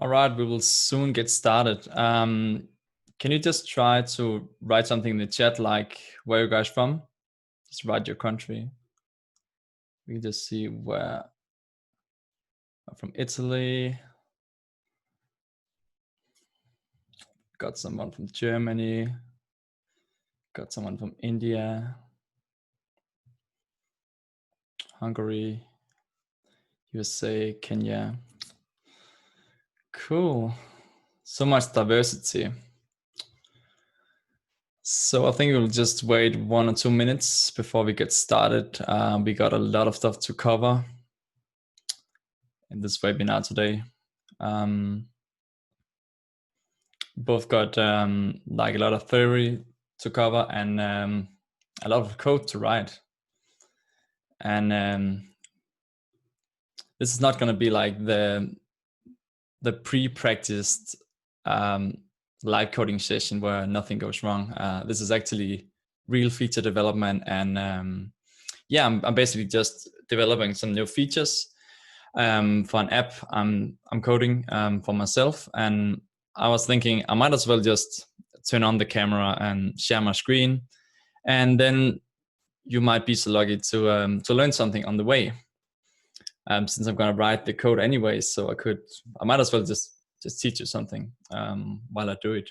All right, we will soon get started. Can you just try to write something in the chat, like where are you guys from? Just write your country. We can just see where. I'm from Italy. Got someone from Germany. Got someone from India. Hungary. USA, Kenya. Cool. So much diversity. So I think we'll just wait 1 or 2 minutes before we get started. We got a lot of stuff to cover in this webinar today. Both got like a lot of theory to cover and a lot of code to write. And this is not going to be like the pre-practiced live coding session where nothing goes wrong. This is actually real feature development, and yeah, I'm basically just developing some new features for an app I'm coding for myself. And I was thinking I might as well just turn on the camera and share my screen, and then you might be so lucky to learn something on the way. Since I'm gonna write the code anyway, so I might as well just teach you something while I do it.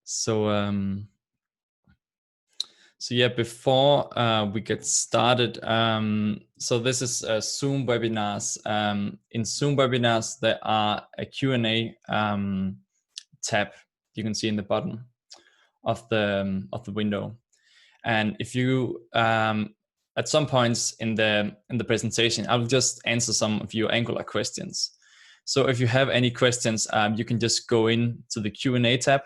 So yeah, before we get started, so this is Zoom webinars. In Zoom webinars, there are a Q&A tab you can see in the bottom of the window, and if you at some points in the presentation, I will just answer some of your Angular questions. So if you have any questions, you can just go into the Q&A tab,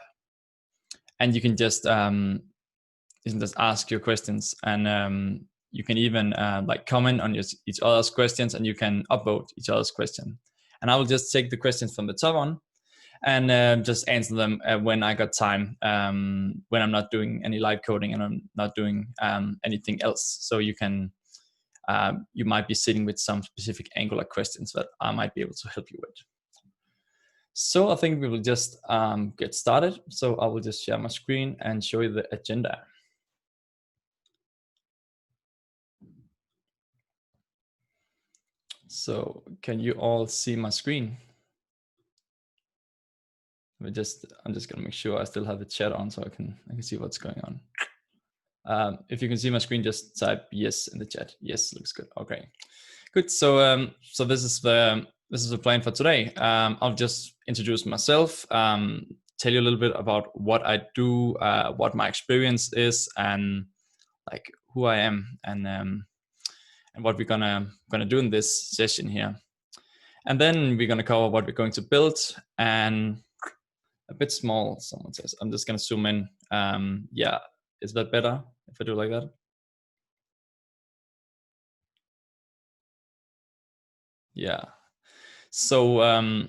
and you can just ask your questions, and you can even like comment on each other's questions, and you can upvote each other's question. And I will just take the questions from the top on and just answer them when I got time, when I'm not doing any live coding and I'm not doing anything else. So you might be sitting with some specific Angular questions that I might be able to help you with. So I think we will just get started. So I will just share my screen and show you the agenda. So can you all see my screen? I'm just gonna make sure I still have the chat on so I can see what's going on. If you can see my screen, just type yes in the chat. Yes, looks good. Okay, good. So so this is the plan for today. I'll just introduce myself, tell you a little bit about what I do, what my experience is, and like who I am, and what we're gonna do in this session here. And then we're gonna cover what we're going to build. And a bit small, someone says. I'm just gonna zoom in. Yeah, is that better if I do like that? Yeah. So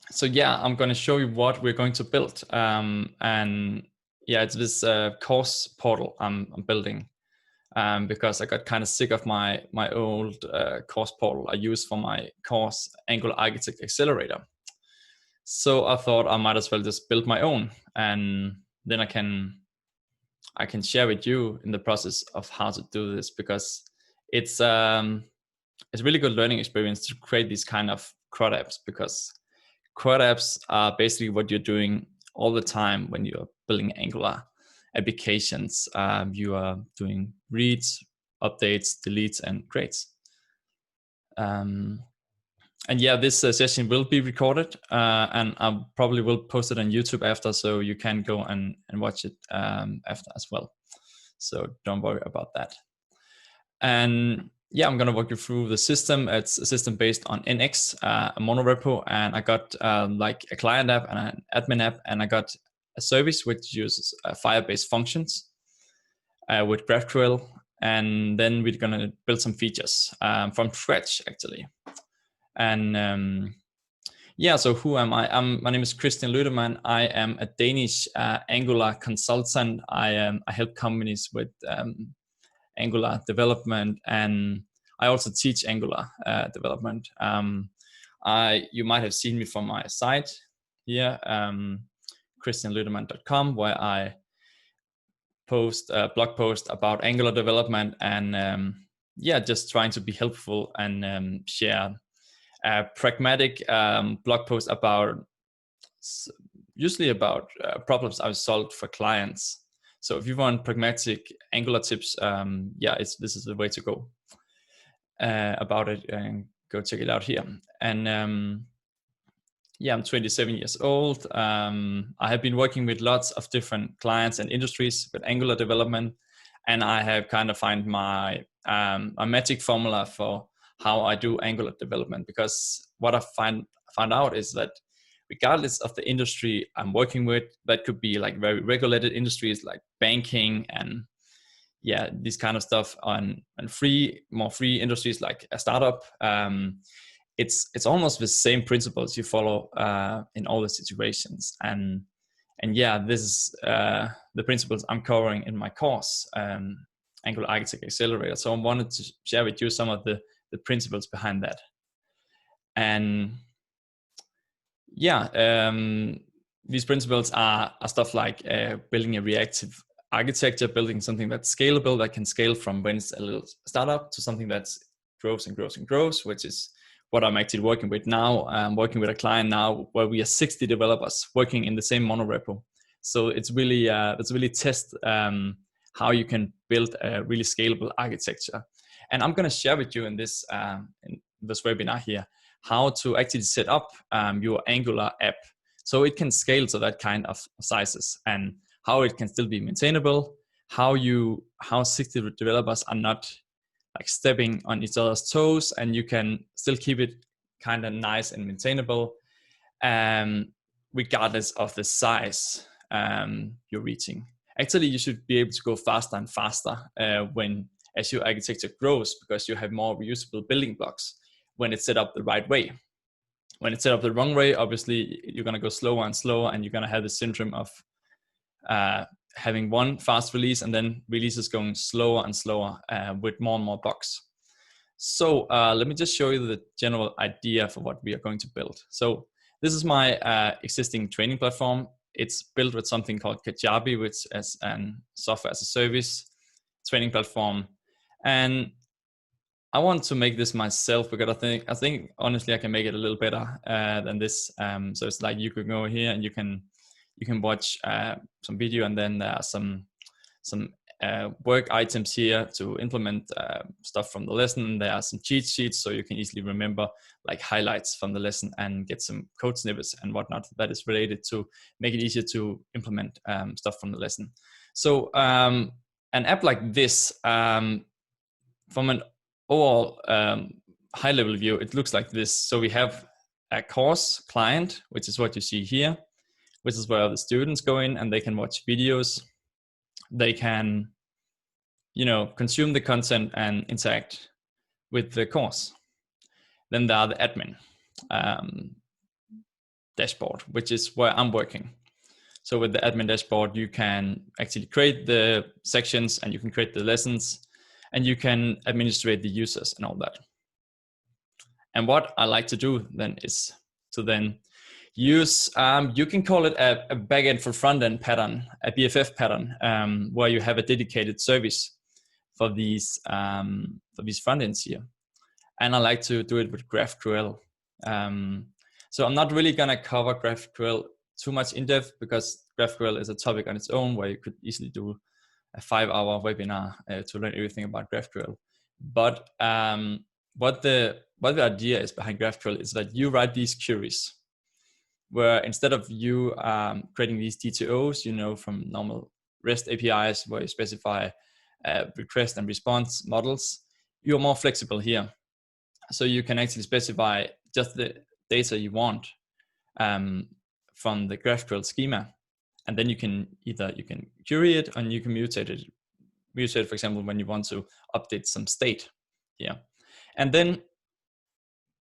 so yeah, I'm gonna show you what we're going to build. And yeah, it's this course portal I'm building, because I got kind of sick of my old course portal I used for my course, Angular Architect Accelerator. So I thought I might as well just build my own, and then I can share with you in the process of how to do this, because it's a really good learning experience to create these kind of CRUD apps, because CRUD apps are basically what you're doing all the time when you're building Angular applications. You are doing reads, updates, deletes, and creates. And yeah, this session will be recorded, and I probably will post it on YouTube after, so you can go and watch it after as well. So don't worry about that. And yeah, I'm gonna walk you through the system. It's a system based on NX, a monorepo, and I got like a client app and an admin app, and I got a service which uses Firebase functions with GraphQL. And then we're gonna build some features from scratch, actually. And yeah, so who am I? My name is Christian Ludemann. I am a Danish Angular consultant. I help companies with Angular development, and I also teach Angular development. You might have seen me from my site here, christianludemann.com, where I post a blog post about Angular development, and just trying to be helpful and share a pragmatic blog post about usually about problems I've solved for clients. So if you want pragmatic Angular tips, this is the way to go about it, and go check it out here. And I'm 27 years old. I have been working with lots of different clients and industries with Angular development, and I have kind of find my a magic formula for how I do Angular development, because what I found out is that regardless of the industry I'm working with, that could be like very regulated industries like banking and this kind of stuff, and more free industries like a startup. It's almost the same principles you follow in all the situations, and this is the principles I'm covering in my course, Angular Architecture Accelerator. So I wanted to share with you some of the principles behind that. And these principles are stuff like building a reactive architecture, building something that's scalable, that can scale from when it's a little startup to something that grows and grows and grows, which is what I'm actually working with now. I'm working with a client now where we are 60 developers working in the same monorepo. So it's really test how you can build a really scalable architecture. And I'm going to share with you in this webinar here how to actually set up your Angular app so it can scale to that kind of sizes, and how it can still be maintainable, how 60 developers are not like stepping on each other's toes, and you can still keep it kind of nice and maintainable, regardless of the size you're reaching. Actually, you should be able to go faster and faster as your architecture grows, because you have more reusable building blocks when it's set up the right way. When it's set up the wrong way, obviously you're going to go slower and slower, and you're going to have the syndrome of having one fast release and then releases going slower and slower with more and more bugs. So let me just show you the general idea for what we are going to build. So this is my existing training platform. It's built with something called Kajabi, which is a software as a service training platform. And I want to make this myself because I think honestly I can make it a little better than this. So it's like you could go here and you can watch some video, and then there are some work items here to implement stuff from the lesson. There are some cheat sheets so you can easily remember like highlights from the lesson and get some code snippets and whatnot that is related to make it easier to implement stuff from the lesson. So an app like this, from an overall high level view, it looks like this. So we have a course client, which is what you see here, which is where the students go in and they can watch videos. They can, consume the content and interact with the course. Then there are the admin dashboard, which is where I'm working. So with the admin dashboard, you can actually create the sections and you can create the lessons and you can administrate the users and all that. And what I like to do then is to then use, you can call it a backend for front-end pattern, a BFF pattern, where you have a dedicated service for these front ends here. And I like to do it with GraphQL. So I'm not really gonna cover GraphQL too much in depth because GraphQL is a topic on its own where you could easily do a 5-hour webinar to learn everything about GraphQL. But what the idea is behind GraphQL is that you write these queries where instead of you creating these DTOs, from normal REST APIs where you specify request and response models, you're more flexible here. So you can actually specify just the data you want from the GraphQL schema. And then you can query it and you can mutate it. Mutate, for example, when you want to update some state here. And then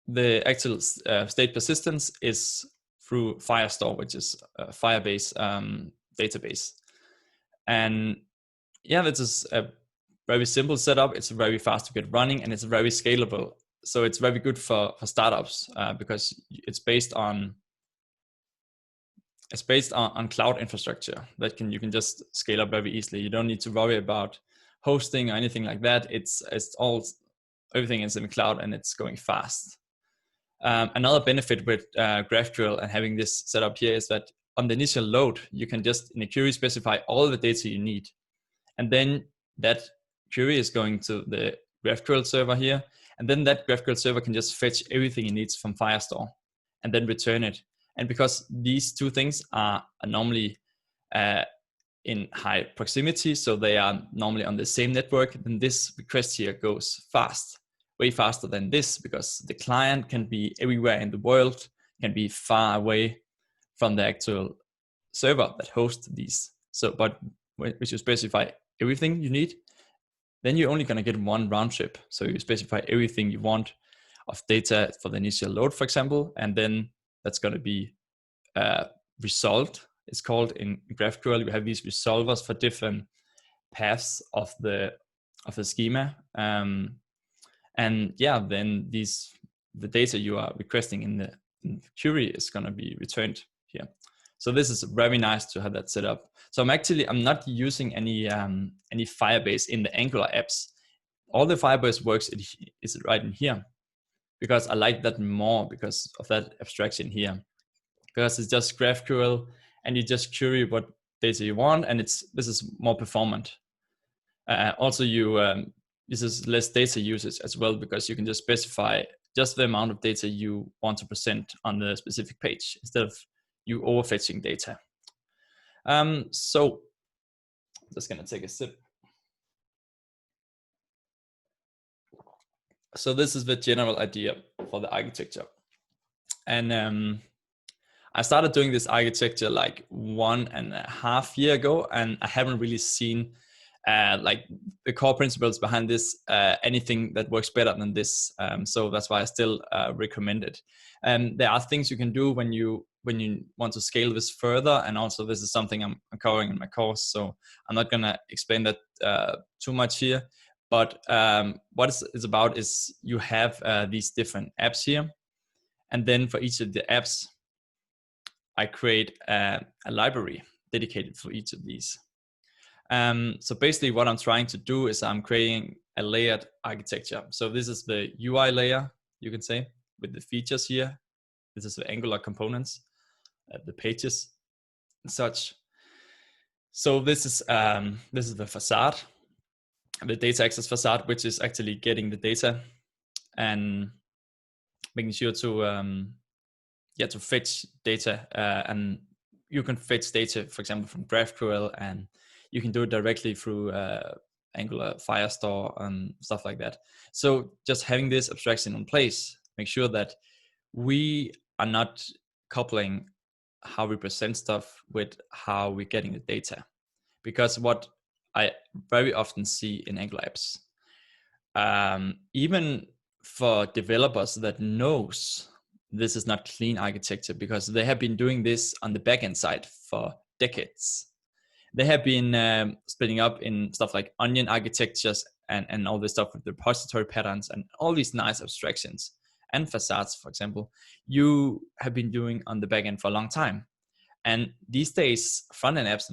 the actual state persistence is through Firestore, which is a Firebase database. And this is a very simple setup. It's very fast to get running and it's very scalable. so it's very good for startups because it's based on cloud infrastructure that you can just scale up very easily. You don't need to worry about hosting or anything like that. Everything is in the cloud and it's going fast. Another benefit with GraphQL and having this set up here is that on the initial load, you can just in a query specify all the data you need. And then that query is going to the GraphQL server here. And then that GraphQL server can just fetch everything it needs from Firestore and then return it. And because these two things are normally in high proximity, so they are normally on the same network, then this request here goes fast, way faster than this, because the client can be everywhere in the world, can be far away from the actual server that hosts these. So, but when you specify everything you need, then you're only going to get one round trip. So you specify everything you want of data for the initial load, for example, and then that's going to be resolved. It's called in GraphQL. We have these resolvers for different paths of the schema, and yeah, then the data you are requesting in the query is going to be returned here. So this is very nice to have that set up. So I'm not using any Firebase in the Angular apps. All the Firebase works is right in here, because I like that more because of that abstraction here. Because it's just GraphQL and you just query what data you want, and this is more performant. Also, this is less data usage as well, because you can just specify just the amount of data you want to present on the specific page instead of you overfetching data. So I'm just gonna take a sip. So this is the general idea for the architecture. And I started doing this architecture like 1.5 years ago, and I haven't really seen like the core principles behind this, anything that works better than this. So that's why I still recommend it. There are things you can do when you want to scale this further, and also this is something I'm covering in my course, so I'm not gonna explain that too much here. But what it's about is you have these different apps here, and then for each of the apps, I create a library dedicated for each of these. So basically what I'm trying to do is I'm creating a layered architecture. So this is the UI layer, you can say, with the features here. This is the Angular components, the pages and such. So this is the facade, the data access facade, which is actually getting the data and making sure to fetch data, and you can fetch data, for example, from GraphQL, and you can do it directly through Angular Firestore and stuff like that. So just having this abstraction in place, make sure that we are not coupling how we present stuff with how we're getting the data. Because what I very often see in Angular apps, even for developers that knows this is not clean architecture, because they have been doing this on the backend side for decades. They have been splitting up in stuff like onion architectures and all this stuff with the repository patterns and all these nice abstractions and facades, for example, you have been doing on the backend for a long time. And these days, front-end apps,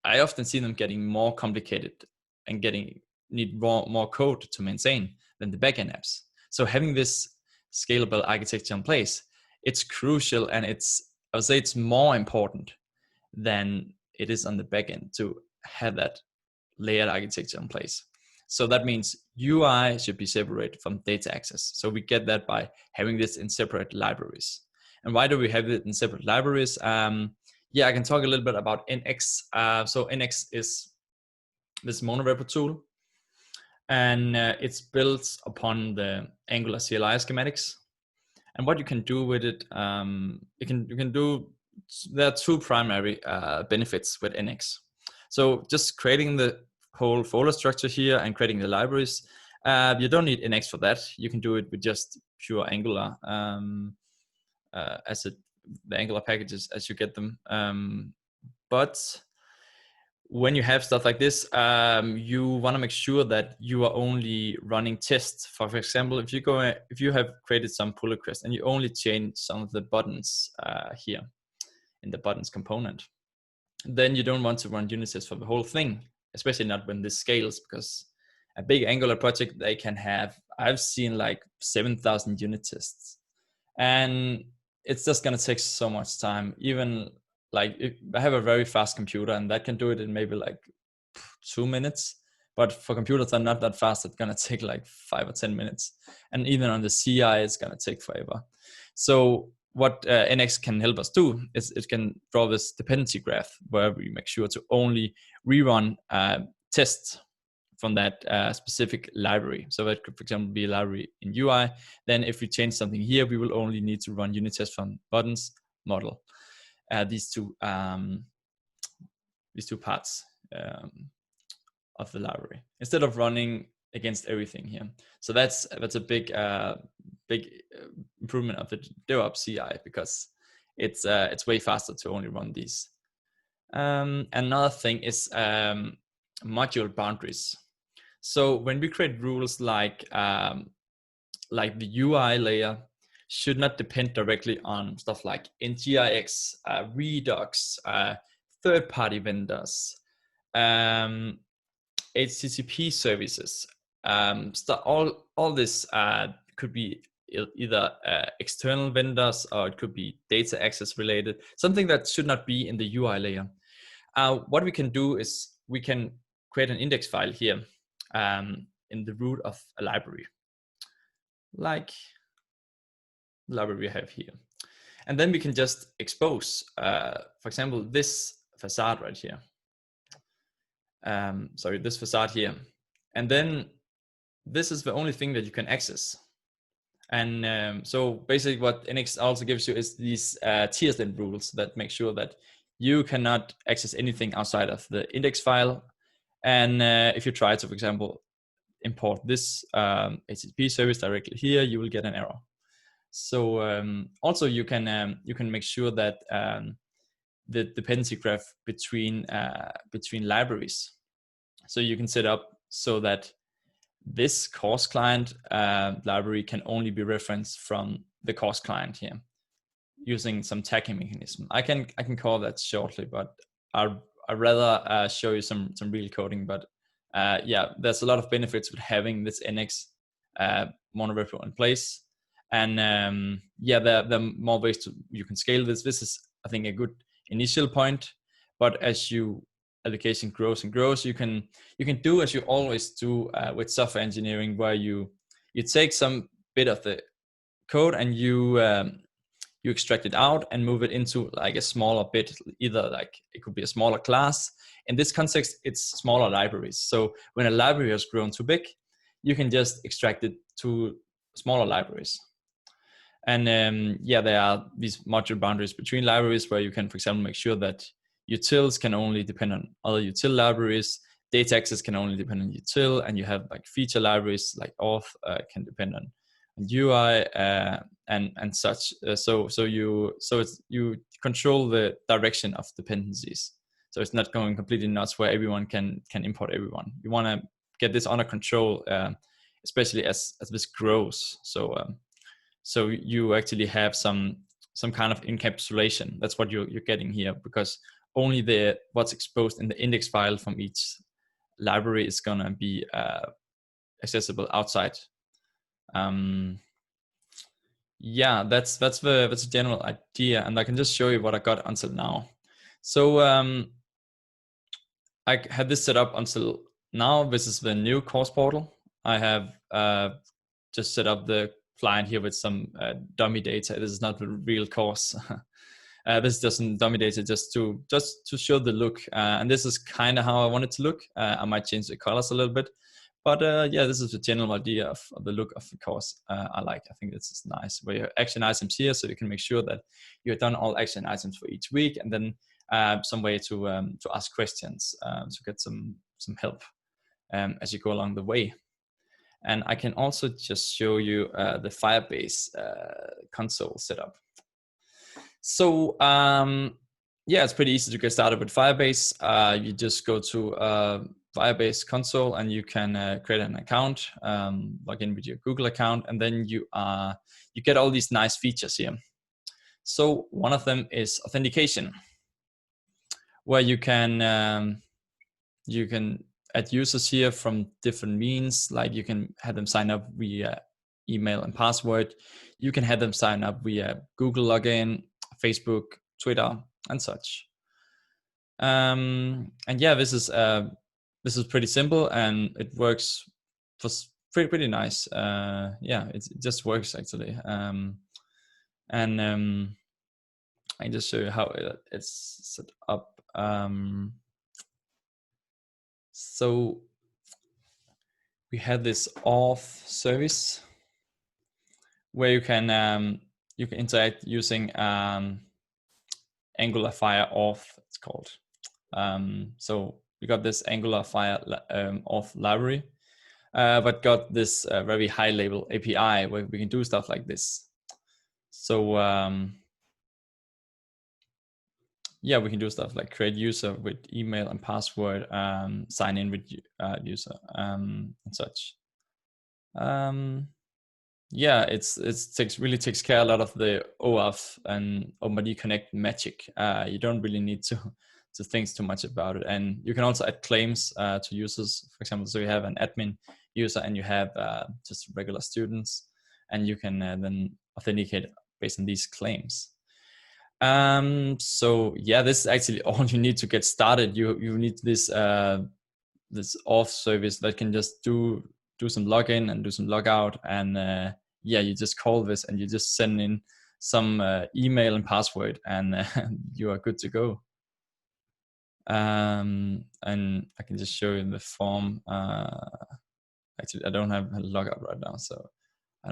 I often see them getting more complicated and need more code to maintain than the backend apps. So having this scalable architecture in place, it's crucial, and I would say it's more important than it is on the backend to have that layered architecture in place. So that means UI should be separated from data access. So we get that by having this in separate libraries. And why do we have it in separate libraries? I can talk a little bit about NX. So NX is this monorepo tool, and it's built upon the Angular CLI schematics. And what you can do with it, there are two primary benefits with NX. So just creating the whole folder structure here and creating the libraries, you don't need NX for that. You can do it with just pure Angular the Angular packages as you get them. But when you have stuff like this, you want to make sure that you are only running tests. For example, if you have created some pull request and you only change some of the buttons here in the buttons component, then you don't want to run unit tests for the whole thing, especially not when this scales, because a big Angular project, they can have, I've seen like 7,000 unit tests, and it's just going to take so much time. Even like if I have a very fast computer and that can do it in maybe like 2 minutes, but for computers that are not that fast, it's going to take like 5 or 10 minutes. And even on the CI, it's going to take forever. So what NX can help us do is it can draw this dependency graph where we make sure to only rerun tests from that specific library. So that could, for example, be a library in UI. Then if we change something here, we will only need to run unit tests from buttons, model, these two parts of the library, instead of running against everything here. So that's a big improvement of the DevOps CI, because it's way faster to only run these. Another thing is module boundaries. So when we create rules like the UI layer should not depend directly on stuff like NGIX, Redux, third-party vendors, HTTP services. All this could be either external vendors, or it could be data access related, something that should not be in the UI layer. What we can do is we can create an index file here in the root of a library, like the library we have here. And then we can just expose, for example, this facade right here. This facade here. And then this is the only thing that you can access. And so basically what NX also gives you is these tiers and rules that make sure that you cannot access anything outside of the index file. And if you try to, for example, import this HTTP service directly here, you will get an error. So also you can make sure that the dependency graph between libraries. So you can set up so that this course client library can only be referenced from the course client here, using some tagging mechanism. I can call that shortly, but I'd rather show you some real coding. But yeah, there's a lot of benefits with having this NX monorepo in place. And yeah, there are more ways you can scale this. This is, I think, a good initial point. But as your application grows and grows, you can do as you always do with software engineering, where you take some bit of the code and you extract it out and move it into like a smaller bit. Either like it could be a smaller class. In this context, it's smaller libraries. So when a library has grown too big, you can just extract it to smaller libraries. And yeah, there are these module boundaries between libraries where you can, for example, make sure that utils can only depend on other util libraries, data access can only depend on util, and you have like feature libraries like auth can depend on UI and such. So you control the direction of dependencies. So it's not going completely nuts where everyone can import everyone. You want to get this under control, especially as this grows. So you actually have some kind of encapsulation. That's what you're getting here, because only what's exposed in the index file from each library is gonna be accessible outside. Yeah, that's the general idea, and I can just show you what I got until now. So I had this set up until now. This is the new course portal. I have just set up the client here with some dummy data. This is not the real course. This is just some dummy data just to show the look. And this is kind of how I want it to look. I might change the colors a little bit. But yeah, this is the general idea of the look of the course. I think this is nice, where you have action items here, so you can make sure that you've done all action items for each week, and then some way to ask questions, to get some help as you go along the way. And I can also just show you the Firebase console setup. So yeah, it's pretty easy to get started with Firebase. You just go to Firebase console and you can create an account, log in with your Google account, and then you get all these nice features here. So one of them is authentication, where you can add users here from different means. Like you can have them sign up via email and password. You can have them sign up via Google login, Facebook, Twitter, and such. And yeah, this is pretty simple, and it works for pretty nice. Yeah, it just works actually. And I can just show you how it's set up. So we had this auth service where you can interact using Angular Fire auth, it's called. So we got this Angular Fire auth library, but got this very high level API where we can do stuff like this. So yeah, we can do stuff like create user with email and password, sign in with user, and such. Yeah, it really takes care a lot of the OAuth and OpenID Connect magic. You don't really need to think too much about it, and you can also add claims to users. For example, so you have an admin user and you have just regular students, and you can then authenticate based on these claims. So yeah, this is actually all you need to get started. You need this this auth service that can just do some login and do some logout, and yeah, you just call this and you just send in some email and password, and you are good to go. And I can just show you the form. Actually, I don't have a logout right now, so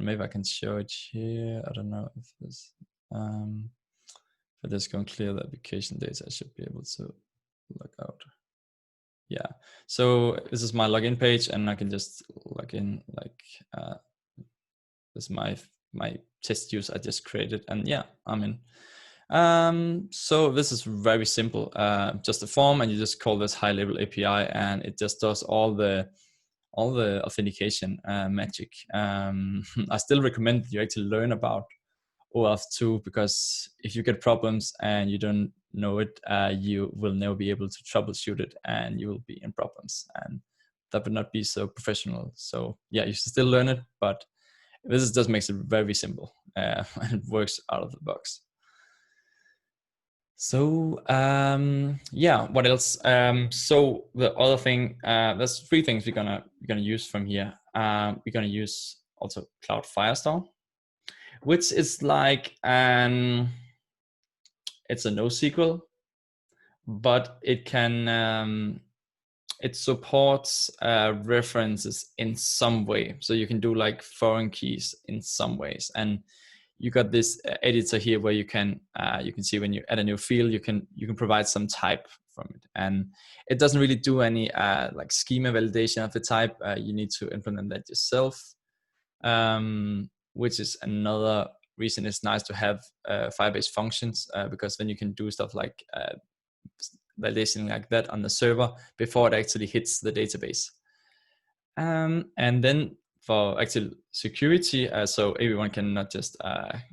maybe I can show it here. I don't know if this if I just go and clear the application data, I should be able to log out. Yeah, so this is my login page, and I can just log in like this is my test use I just created, and yeah, I'm in. So this is very simple, just a form, and you just call this high level API, and it just does all the authentication magic. I still recommend you actually learn about OAuth 2, because if you get problems and you don't know it, you will never be able to troubleshoot it, and you will be in problems, and that would not be so professional. So yeah, you should still learn it, but this just makes it very simple, and it works out of the box. So yeah, what else? So the other thing, there's three things we're gonna use from here. We're gonna use also Cloud Firestore, which is like it's a NoSQL, but it can it supports references in some way. So you can do like foreign keys in some ways, and you got this editor here where you can see when you add a new field, you can provide some type from it, and it doesn't really do any like schema validation of the type. You need to implement that yourself, which is another reason it's nice to have Firebase functions, because then you can do stuff like validation like that on the server before it actually hits the database. And then for actual security, so everyone can not just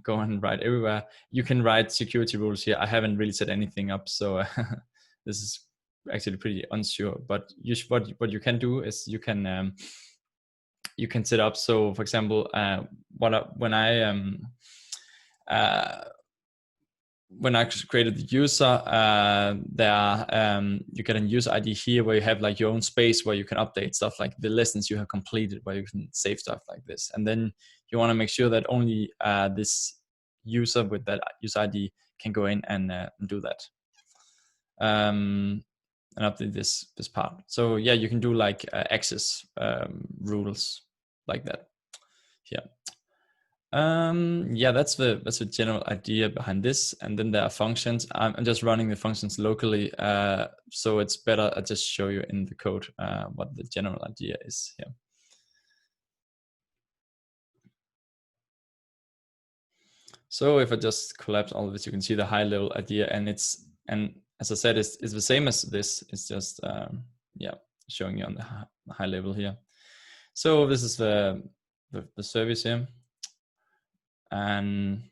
go and write everywhere. You can write security rules here. I haven't really set anything up, so this is actually pretty unsure. But what you can do is you can set up. So, for example, when I created the user, you get a user ID here where you have like your own space where you can update stuff like the lessons you have completed, where you can save stuff like this. And then you want to make sure that only this user with that user ID can go in and do that. And update this part. So yeah, you can do like access rules like that. Yeah. Yeah, that's the general idea behind this. And then there are functions. I'm just running the functions locally, so it's better I just show you in the code what the general idea is here. So if I just collapse all of this, you can see the high level idea, and it's And as I said, it's the same as this. It's just yeah, showing you on the high level here. So this is the service here, and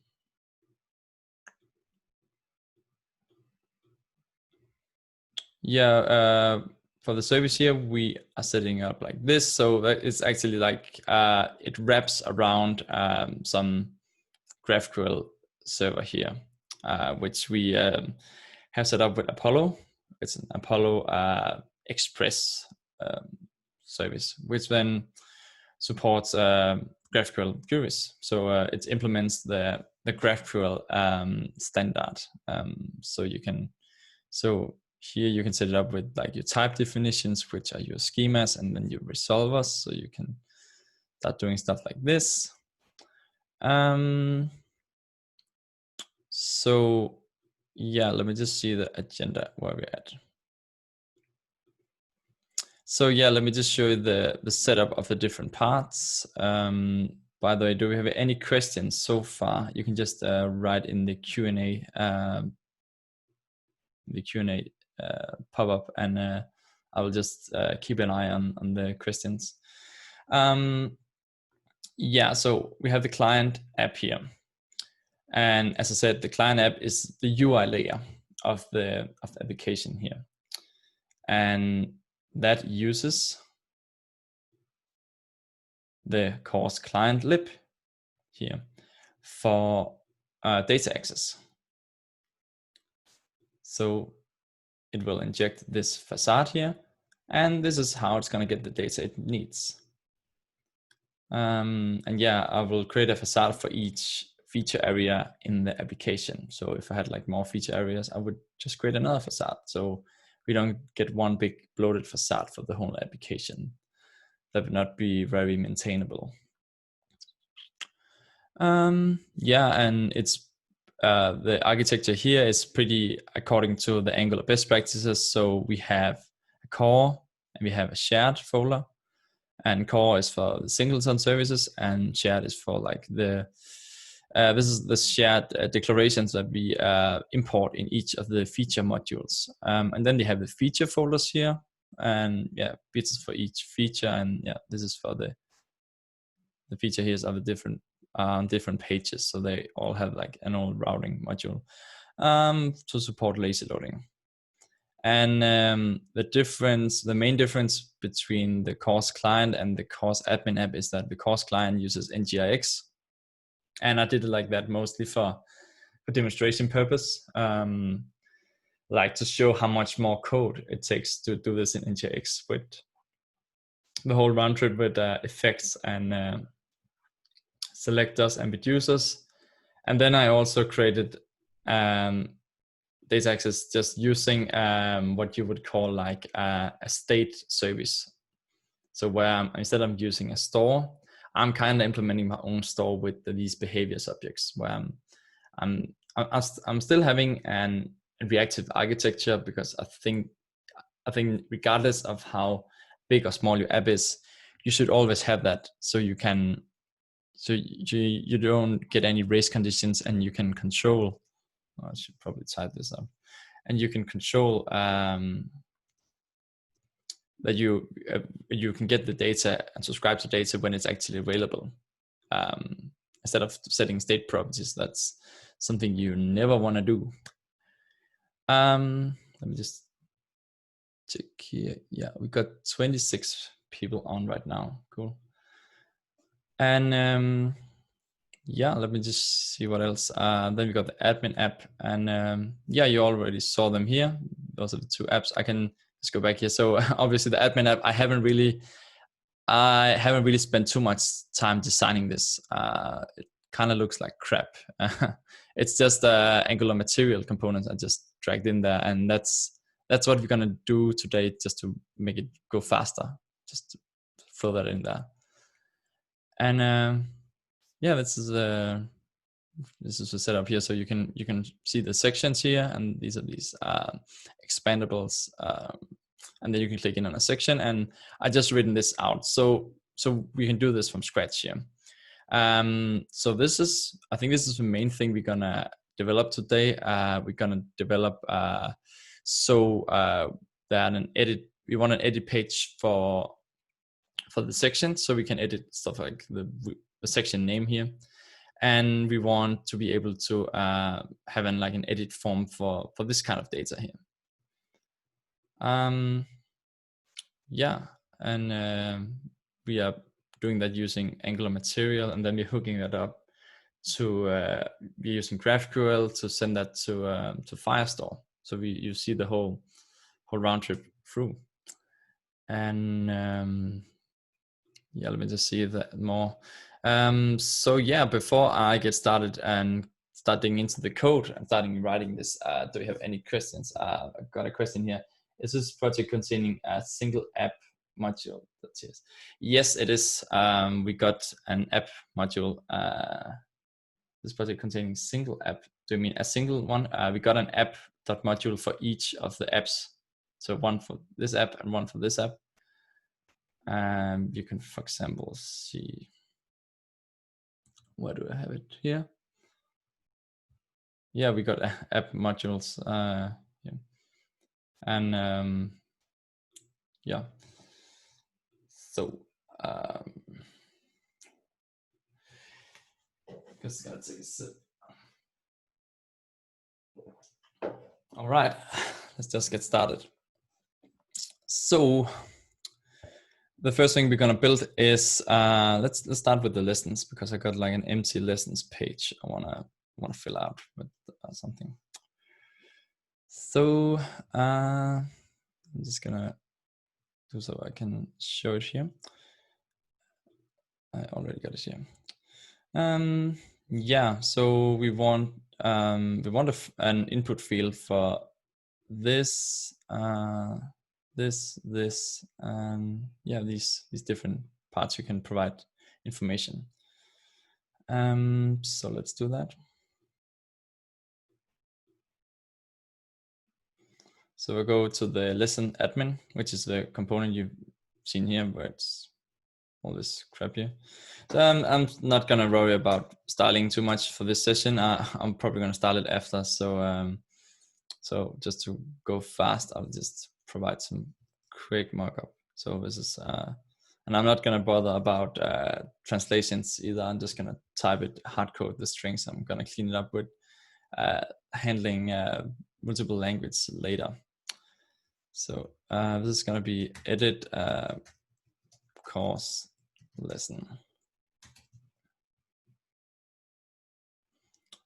yeah, for the service here, we are setting up like this. So that it's actually like it wraps around some GraphQL server here, which we have set up with Apollo. It's an Apollo Express service, which then supports GraphQL queries. So it implements the GraphQL standard. So you can, so here you can set it up with like your type definitions, which are your schemas, and then your resolvers. So you can start doing stuff like this. So yeah, let me just see the agenda where we're at. So yeah, let me just show you the setup of the different parts. By the way, do we have any questions so far? You can just write in the Q&A pop-up, and I will just keep an eye on the questions. Yeah, so we have the client app here. And as I said, the client app is the UI layer of the application here. And that uses the course client lib here for data access. So it will inject this facade here, and this is how it's going to get the data it needs. And yeah, I will create a facade for each feature area in the application. So if I had like more feature areas, I would just create another facade. So we don't get one big bloated facade for the whole application. That would not be very maintainable. Yeah, and it's the architecture here is pretty according to the Angular best practices. So we have a core and we have a shared folder, and core is for the singleton services, and shared is for like the this is the shared declarations that we import in each of the feature modules. And then they have the feature folders here, and yeah, bits for each feature, and yeah, this is for the feature here of the different pages, so they all have like an old routing module to support lazy loading. And the main difference between the course client and the course admin app is that the course client uses NGIX, and I did it like that mostly for demonstration purpose, like to show how much more code it takes to do this in NGIX with the whole round trip with effects and selectors and reducers. And then I also created data access just using what you would call like a state service. So where instead of using a store, I'm kind of implementing my own store with these behavior subjects, where I'm still having a reactive architecture, because I think regardless of how big or small your app is, you should always have that, so you can you don't get any race conditions, and you can control. I should probably type this up. And you can control that you can get the data and subscribe to data when it's actually available, instead of setting state properties. That's something you never want to do. Let me just check here. Yeah, we got 26 people on right now. Cool. And yeah, let me just see what else. Then we got the admin app, and yeah, you already saw them here. Those are the two apps. I can just go back here. So obviously the admin app, I haven't really spent too much time designing this. It kind of looks like crap. It's just Angular material components I just dragged in there, and that's what we're gonna do today, just to make it go faster. Just to throw that in there. And yeah, this is the setup here. So you can see the sections here, and these are these expandables, and then you can click in on a section, and I just written this out so we can do this from scratch here. So I think this is the main thing we're gonna develop today. We're gonna develop that an edit. We want an edit page for the section, so we can edit stuff like the section name here, and we want to be able to have an edit form for this kind of data here. Yeah, and we are doing that using Angular material, and then we're hooking that up to we're using GraphQL to send that to Firestore. So you see the whole round trip through. And yeah, let me just see that more. So yeah, before I get started and starting into the code and starting writing this, do you have any questions? I've got a question here. Is this project containing a single app module? Yes, it is. We got an app module. This project containing single app. Do you mean a single one? We got an app module for each of the apps. So one for this app and one for this app. You can, for example, see, where do I have it here? Yeah, we got app modules. Yeah. And yeah. So just gotta take a sip. All right, let's just get started. So the first thing we're gonna build is let's start with the lessons, because I got like an empty lessons page I wanna fill out with something. So I'm just gonna do so I can show it here. I already got it here. Yeah, so we want an input field for this, this, yeah, these different parts you can provide information. So let's do that. So we'll go to the lesson admin, which is the component you've seen here, where it's all this crap here. So I'm not gonna worry about styling too much for this session. I'm probably gonna style it after. So so just to go fast, I'll just provide some quick markup. So this is, and I'm not gonna bother about translations either. I'm just gonna type it, hard code the strings. I'm gonna clean it up with handling multiple languages later. So this is gonna be edit course lesson.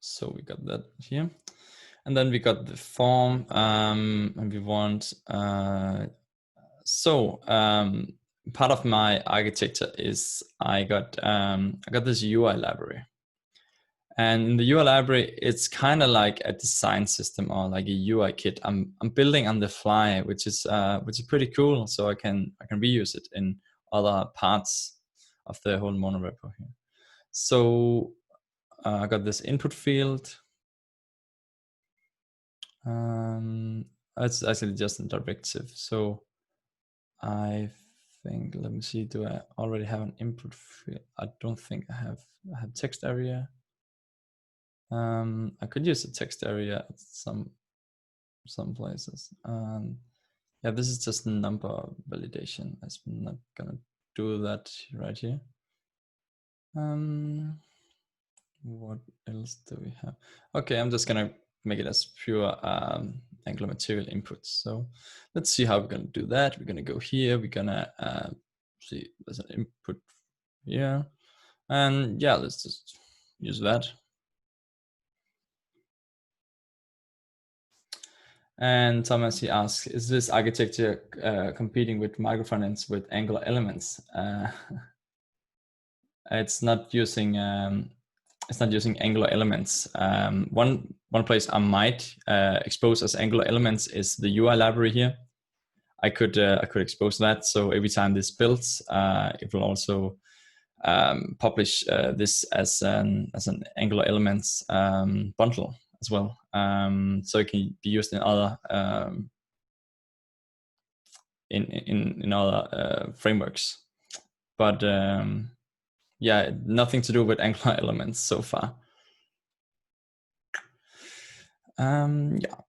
So we got that here, and then we got the form, and we want part of my architecture is I got this UI library, and in the UI library it's kind of like a design system or like a UI kit I'm building on the fly, which is pretty cool. So I can reuse it in other parts of the whole monorepo here. So I got this input field. It's actually just a directive. So I think, let me see, do I already have an input field? I don't think I have. I have text area. I could use a text area at some places. Yeah, this is just number validation. I'm not gonna do that right here. What else do we have? Okay, I'm just gonna make it as pure Angular material inputs. So let's see how we're gonna do that. We're gonna go here. We're gonna see there's an input here, and yeah, let's just use that. And Thomas, he asks, is this architecture competing with microfrontends with Angular elements? It's not using Angular elements. One place I might expose as Angular elements is the UI library here. I could expose that. So every time this builds, it will also publish this as an Angular elements bundle as well. So it can be used in other in other frameworks, but yeah, nothing to do with Angular elements so far. Yeah.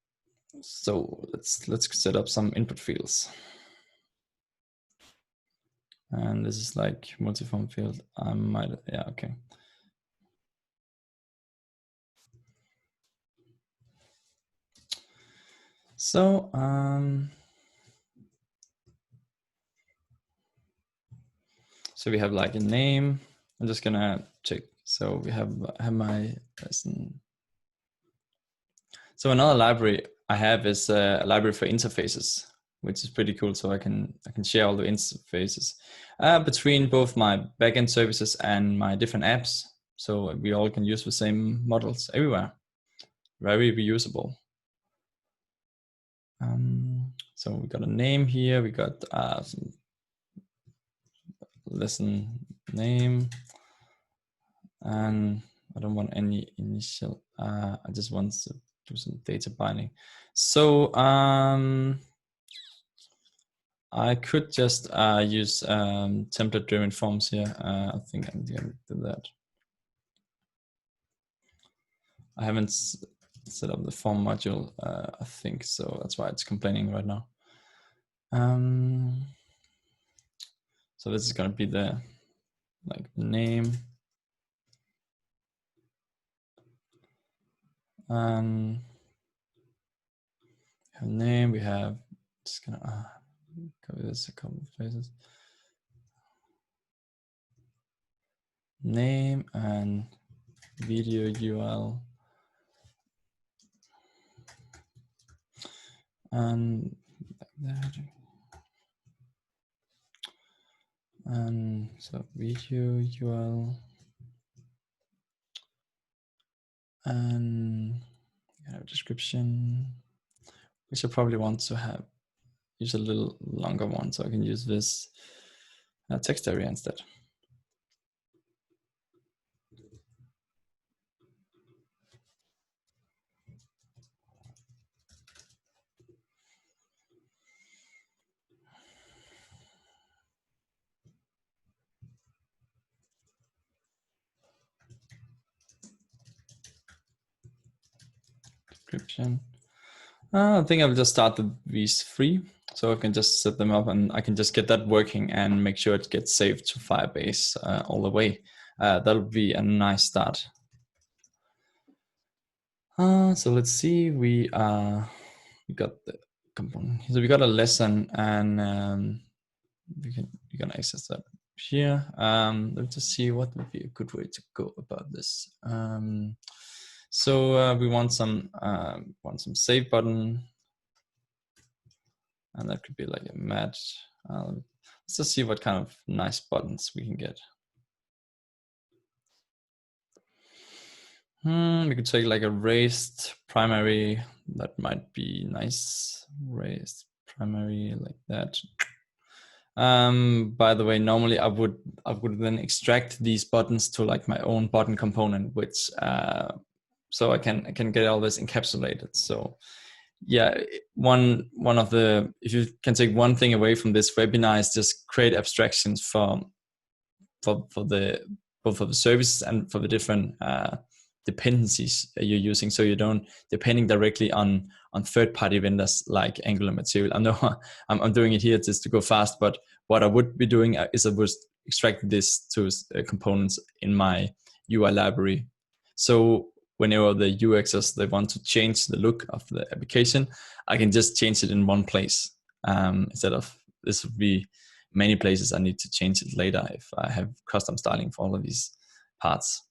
So let's set up some input fields. And this is like multi-form field. Yeah, okay. So so we have like a name. I'm just gonna check. So we have my lesson. So another library I have is a library for interfaces, which is pretty cool. So I can share all the interfaces between both my backend services and my different apps. So we all can use the same models everywhere. Very reusable. So we got a name here. We got some lesson name, and I don't want any initial. I just want to do some data binding. So I could just use template-driven forms here. I think I'm going to do that. I haven't set up the form module, I think, so that's why it's complaining right now. So this is going to be the name, and name. We have just gonna copy this a couple of places. Name and video URL, and like that. And so video URL, and description, which I probably want to use a little longer one, so I can use this text area instead. Description. I think I'll just start with these three, so I can just set them up and I can just get that working and make sure it gets saved to Firebase all the way. That'll be a nice start. So let's see, we got the component. So we got a lesson, and we can access that here. Let's just see what would be a good way to go about this. So we want some save button, and that could be like a match. Let's just see what kind of nice buttons we can get. We could take like a raised primary. That might be nice. Raised primary like that. By the way, normally I would then extract these buttons to like my own button component, which so I can get all this encapsulated. So yeah, one of the, if you can take one thing away from this webinar, is just create abstractions for the both for the services and for the different dependencies that you're using, so you don't depending directly on third-party vendors like Angular Material. I know I'm doing it here just to go fast, but what I would be doing is I would extract this to components in my UI library. So whenever the UXers, they want to change the look of the application, I can just change it in one place, instead of this would be many places I need to change it later if I have custom styling for all of these parts.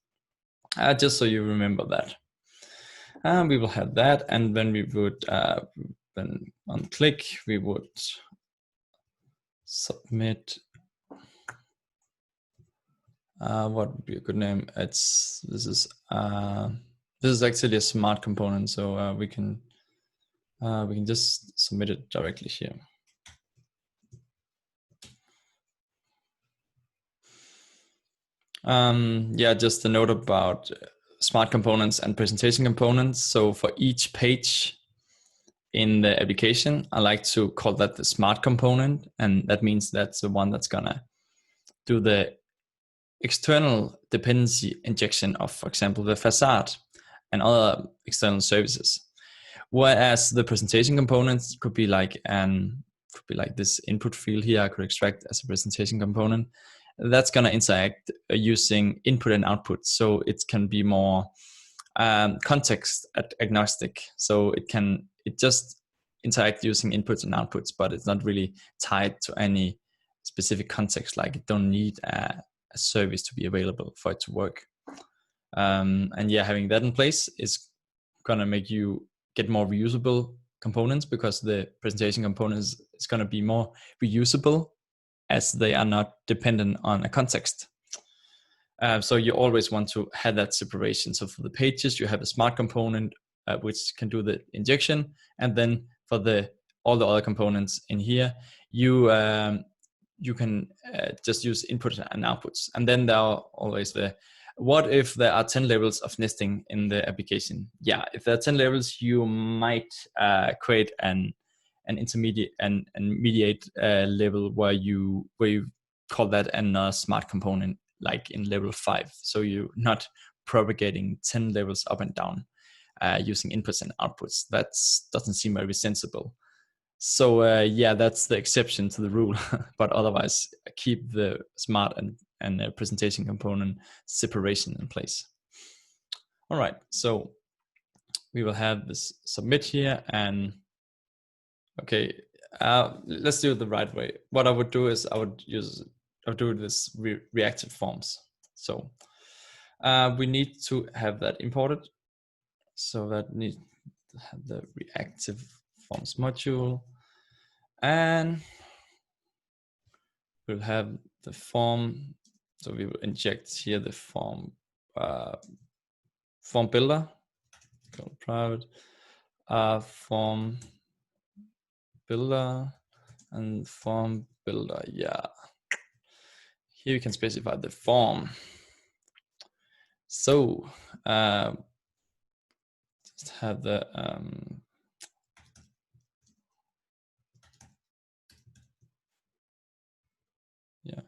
Just so you remember that. We will have that, and then we would, then on click, we would submit. What would be a good name? This is actually a smart component, so we can just submit it directly here. Yeah, just a note about smart components and presentation components. So for each page in the application, I like to call that the smart component, and that means that's the one that's gonna do the external dependency injection of, for example, the facade and other external services. Whereas the presentation components could be like this input field here. I could extract as a presentation component. That's gonna interact using input and output, so it can be more context agnostic. So it just interact using inputs and outputs, but it's not really tied to any specific context. Like it don't need a service to be available for it to work. And yeah, having that in place is gonna make you get more reusable components, because the presentation components is gonna be more reusable as they are not dependent on a context. So you always want to have that separation. So for the pages, you have a smart component which can do the injection, and then for all the other components in here, you can just use inputs and outputs. And then there are always what if there are 10 levels of nesting in the application? Yeah, if there are 10 levels, you might create an intermediate and mediate level where you call that another smart component, like in level 5. So you're not propagating 10 levels up and down using inputs and outputs. That doesn't seem very sensible. So yeah, that's the exception to the rule. But otherwise, keep the smart and presentation component separation in place. All right, so we will have this submit here, and okay, let's do it the right way. What I would do is I would do this reactive forms. So we need to have that imported. So that needs to have the reactive forms module, and we'll have the form. So we will inject here the form builder, called private form builder and form builder. Yeah, here you can specify the form. So just have the yeah.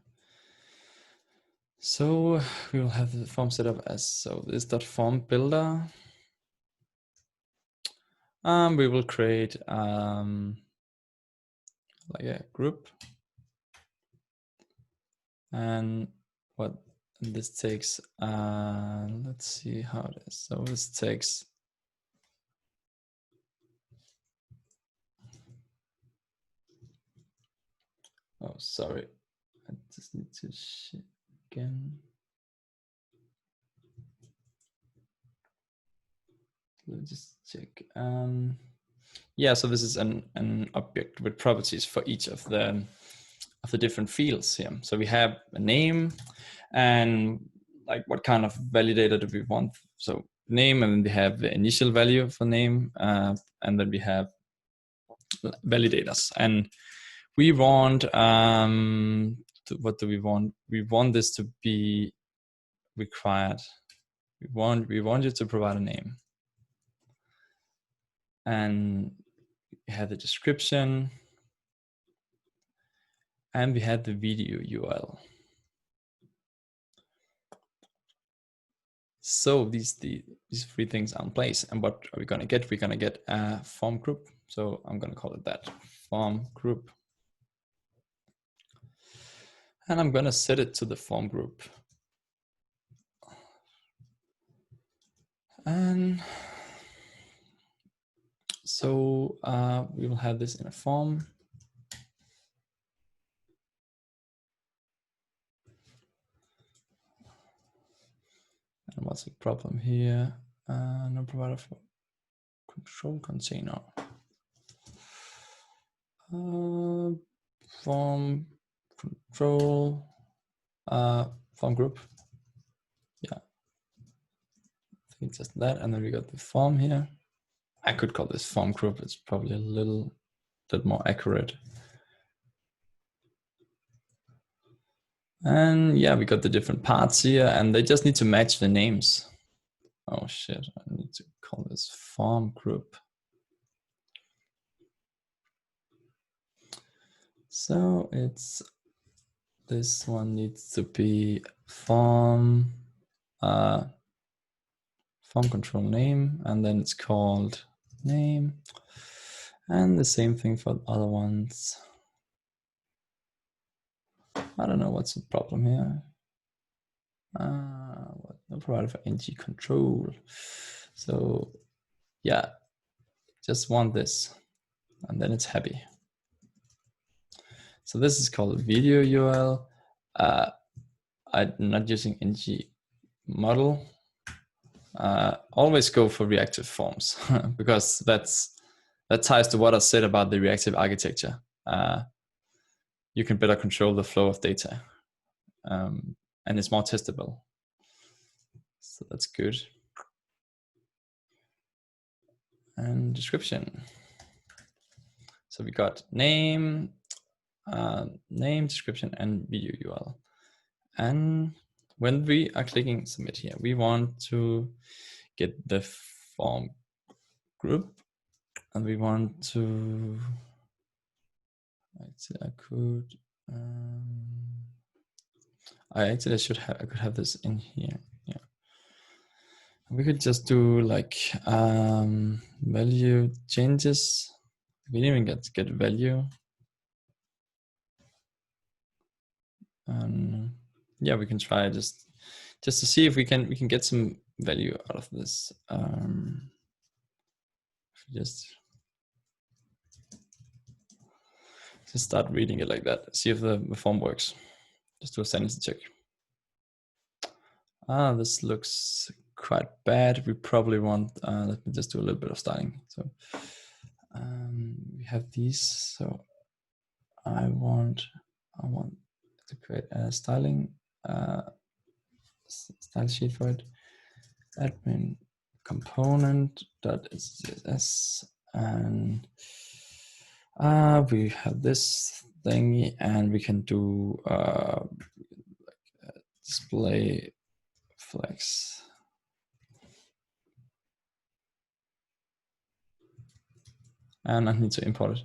So we will have the form set up as so this dot form builder. We will create like a group, and what this takes, let's see how it is. So this takes oh, sorry, I just need to check again. Let me just check. Yeah, so this is an object with properties for each of the different fields here. So we have a name and like what kind of validator do we want. So name, and then we have the initial value for name, and then we have validators. And we want, what do we want? We want this to be required. We want you to provide a name. And we have the description, and we have the video URL. So these three things are in place. And what are we going to get? We're going to get a form group. So I'm going to call it that, form group. And I'm going to set it to the form group. And so we will have this in a form. And what's the problem here? No provider for control container. Form control form group. Yeah, I think just that. And then we got the form here. I could call this form group. It's probably a little bit more accurate. And yeah, we got the different parts here, and they just need to match the names. Oh shit, I need to call this form group. So this one needs to be form control name, and then it's called name, and the same thing for the other ones. I don't know what's the problem here. No provider for ng control. So yeah, just want this, and then it's happy. So this is called video URL. I'm not using ng model. Always go for reactive forms because that ties to what I said about the reactive architecture. You can better control the flow of data, and it's more testable. So that's good. And description. So we got name, description, and video URL. And when we are clicking submit here, we want to get the form group, and we want to, I could, I could have this in here. Yeah, we could just do like value changes. We didn't even get value. And yeah, we can try just to see if we can get some value out of this. Just start reading it like that. See if the form works. Just do a sanity check. This looks quite bad. We probably want. Let me just do a little bit of styling. So we have these. So I want to create a styling style sheet for it. Admin component.css, and we have this thingy, and we can do display flex. And I need to import it.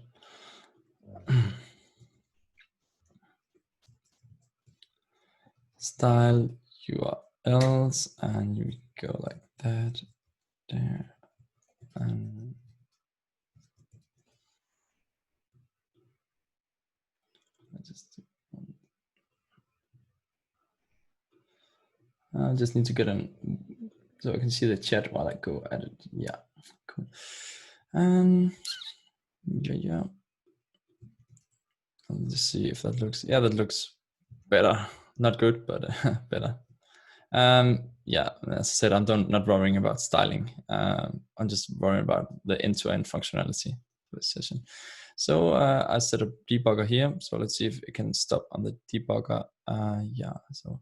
Style URLs, and you go like that there, and I just need to get in so I can see the chat while I go at it. Yeah, cool. Yeah. Let's see if that looks. Yeah, that looks better. Not good, but better. Yeah, as I said, I'm not worrying about styling. I'm just worrying about the end-to-end functionality for this session. So I set a debugger here. So let's see if it can stop on the debugger. Yeah, so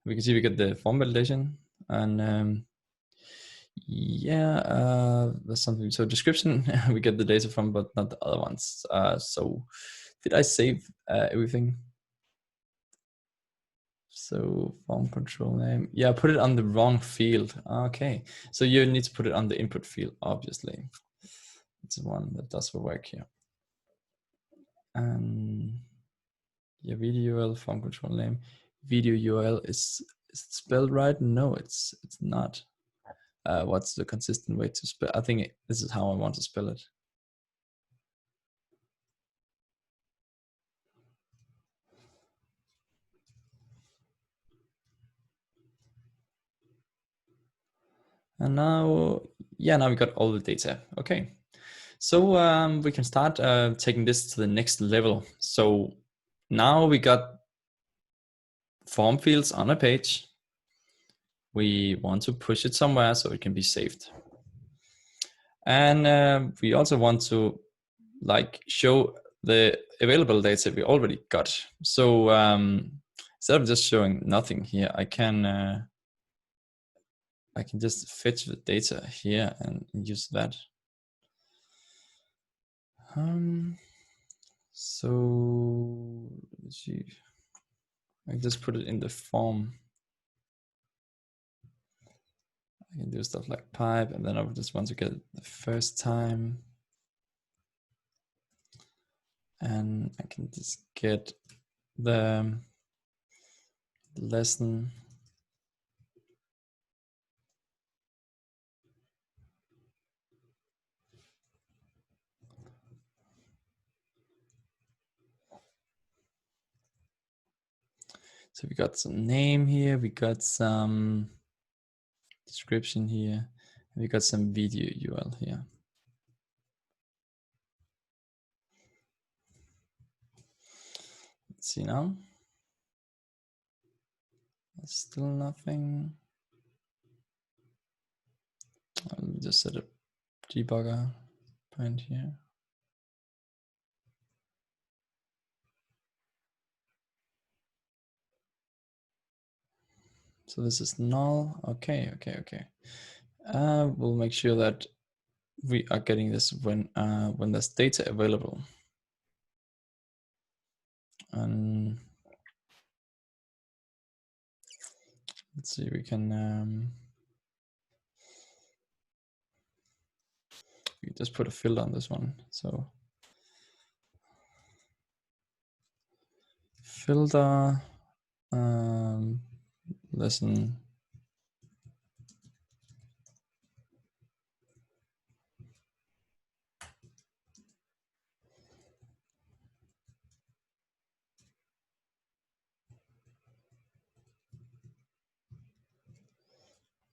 we can see we get the form validation, and yeah, there's something. So description we get the data from, but not the other ones. So did I save everything? So form control name. Yeah, put it on the wrong field. Okay, so you need to put it on the input field, obviously. It's the one that does the work here. And yeah, video URL, form control name. Video URL is it spelled right? No, it's not. What's the consistent way to spell? I think this is how I want to spell it. And now, yeah, now we got all the data. Okay, so we can start taking this to the next level. So now we got form fields on a page. We want to push it somewhere so it can be saved. And we also want to like show the available data we already got. So instead of just showing nothing here, I can just fetch the data here and use that. So let's see. I just put it in the form. I can do stuff like pipe, and then I just want to get it the first time. And I can just get the lesson. So we got some name here, we got some description here, and we got some video URL here. Let's see now. Still nothing. Let me just set a debugger point here. So this is null. Okay. We'll make sure that we are getting this when there's data available. And let's see, we can we just put a filter on this one. So filter lesson.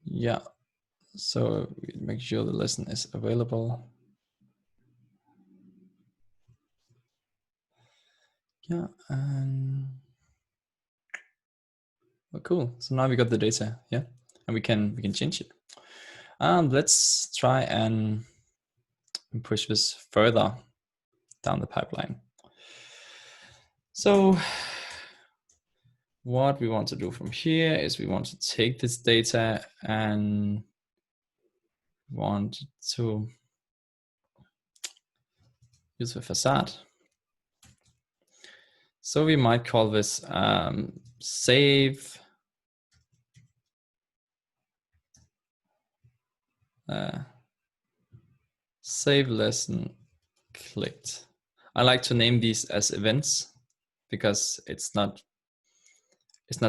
Yeah, so we make sure the lesson is available. Yeah, and oh, cool. So now we got the data, yeah, and we can change it. Let's try and push this further down the pipeline. So what we want to do from here is we want to take this data and want to use the facade. So we might call this save save lesson clicked. I like to name these as events because it's not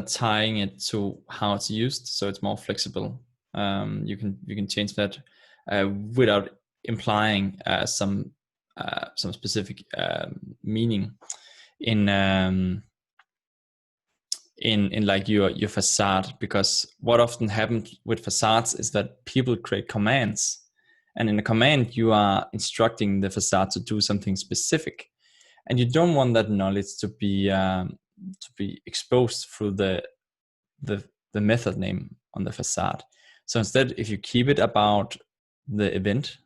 tying it to how it's used, so it's more flexible. You can change that without implying some specific meaning in like your facade, because what often happens with facades is that people create commands, and in a command you are instructing the facade to do something specific, and you don't want that knowledge to be exposed through the method name on the facade. So instead, if you keep it about the event,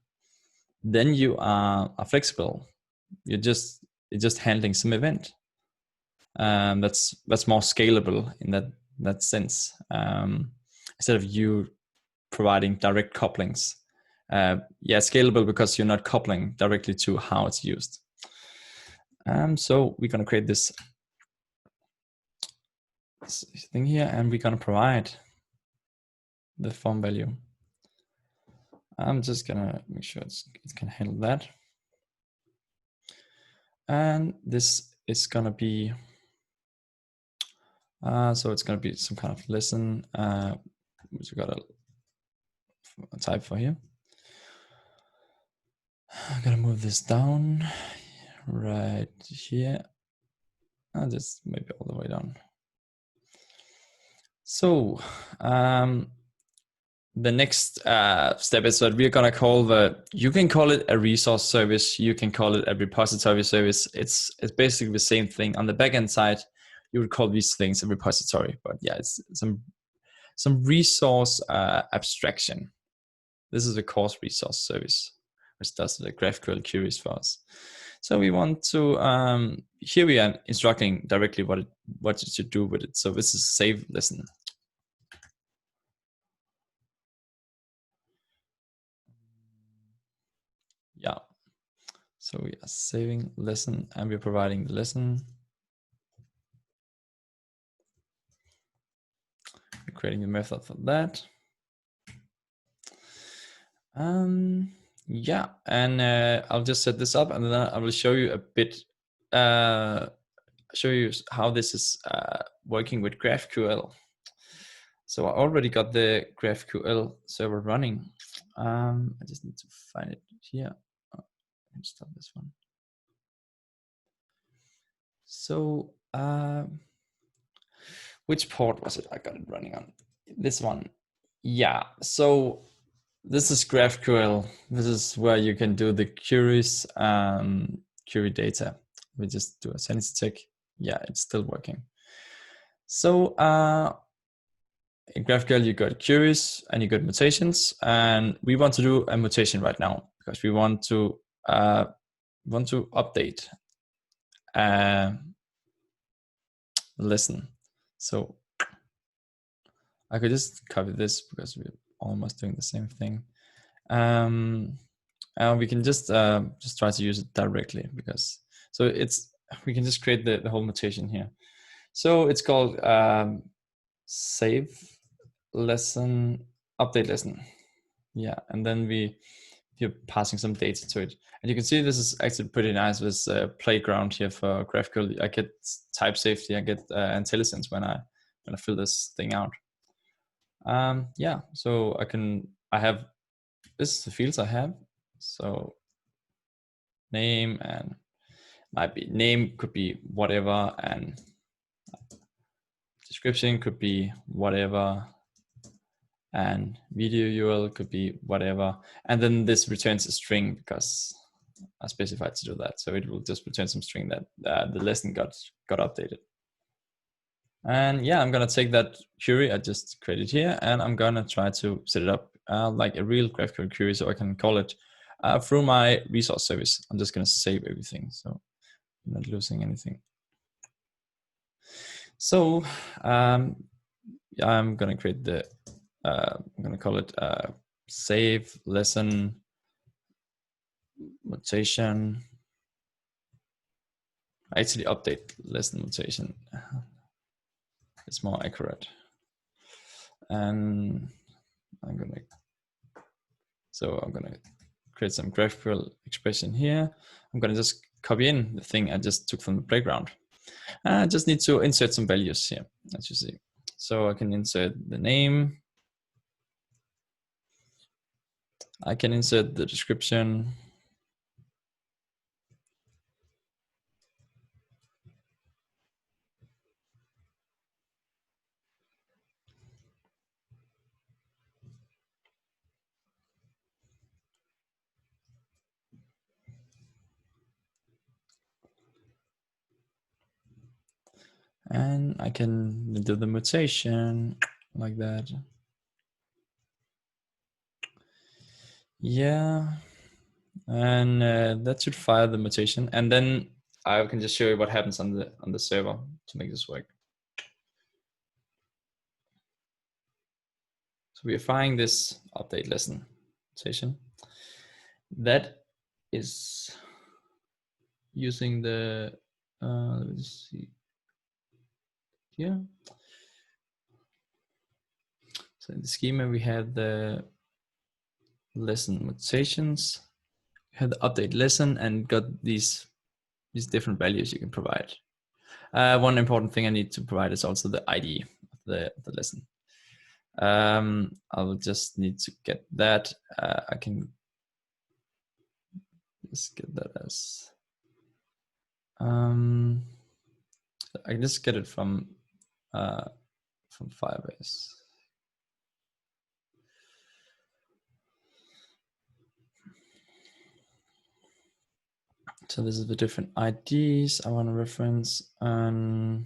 then you are flexible. You're just handling some event. That's more scalable in that sense. Instead of you providing direct couplings. Scalable because you're not coupling directly to how it's used. So we're going to create this thing here, and we're going to provide the form value. I'm just going to make sure it can handle that. And this is going to be, so it's going to be some kind of lesson, which we got a type for here. I'm going to move this down right here. And just maybe all the way down. So the next step is that we're going to call you can call it a resource service, you can call it a repository service. It's basically the same thing. On the backend side, you would call these things a repository, but yeah, it's some resource abstraction. This is a course resource service, which does the GraphQL queries for us. So we want to, here we are instructing directly what it should do with it. So this is save lesson. Yeah. So we are saving lesson and we're providing the lesson. We're creating a method for that. Yeah, and I'll just set this up and then I will show you a bit, show you how this is working with GraphQL. So I already got the GraphQL server running. I just need to find it here. Oh, I can stop this one. So which port was it? I got it running on this one. Yeah, so this is GraphQL. This is where you can do the queries, query data. We just do a sanity check. Yeah, it's still working. So in GraphQL, you got queries and you got mutations, and we want to do a mutation right now because we want to update listen. So I could just copy this because we're almost doing the same thing. And we can just try to use it directly because we can just create the whole mutation here. So it's called save lesson update lesson. Yeah, and then we're passing some data to it, and you can see this is actually pretty nice with playground here for GraphQL. I get type safety, I get intelligence when I fill this thing out. Yeah, so I have this is the fields I have. So name, and might be name could be whatever, and description could be whatever, and video URL could be whatever, and then this returns a string because I specified to do that. So it will just return some string that the lesson got updated. And yeah, I'm gonna take that query I just created here, and I'm gonna try to set it up like a real GraphQL query, so I can call it through my resource service. I'm just gonna save everything, so I'm not losing anything. So I'm gonna create the I'm gonna call it save lesson mutation. Actually, update lesson mutation. It's more accurate. And I'm gonna create some GraphQL expression here. I'm gonna just copy in the thing I just took from the playground. I just need to insert some values here, as you see. So I can insert the name. I can insert the description. And I can do the mutation like that. Yeah, and that should fire the mutation, and then I can just show you what happens on the server to make this work. So we are firing this update lesson mutation. That is using the let's see here. So in the schema we have the lesson mutations, we have the update lesson, and got these different values you can provide. One important thing I need to provide is also the ID of the lesson. I will just need to get that. I can just get that as I can just get it from Firebase. So this is the different IDs I want to reference. I'm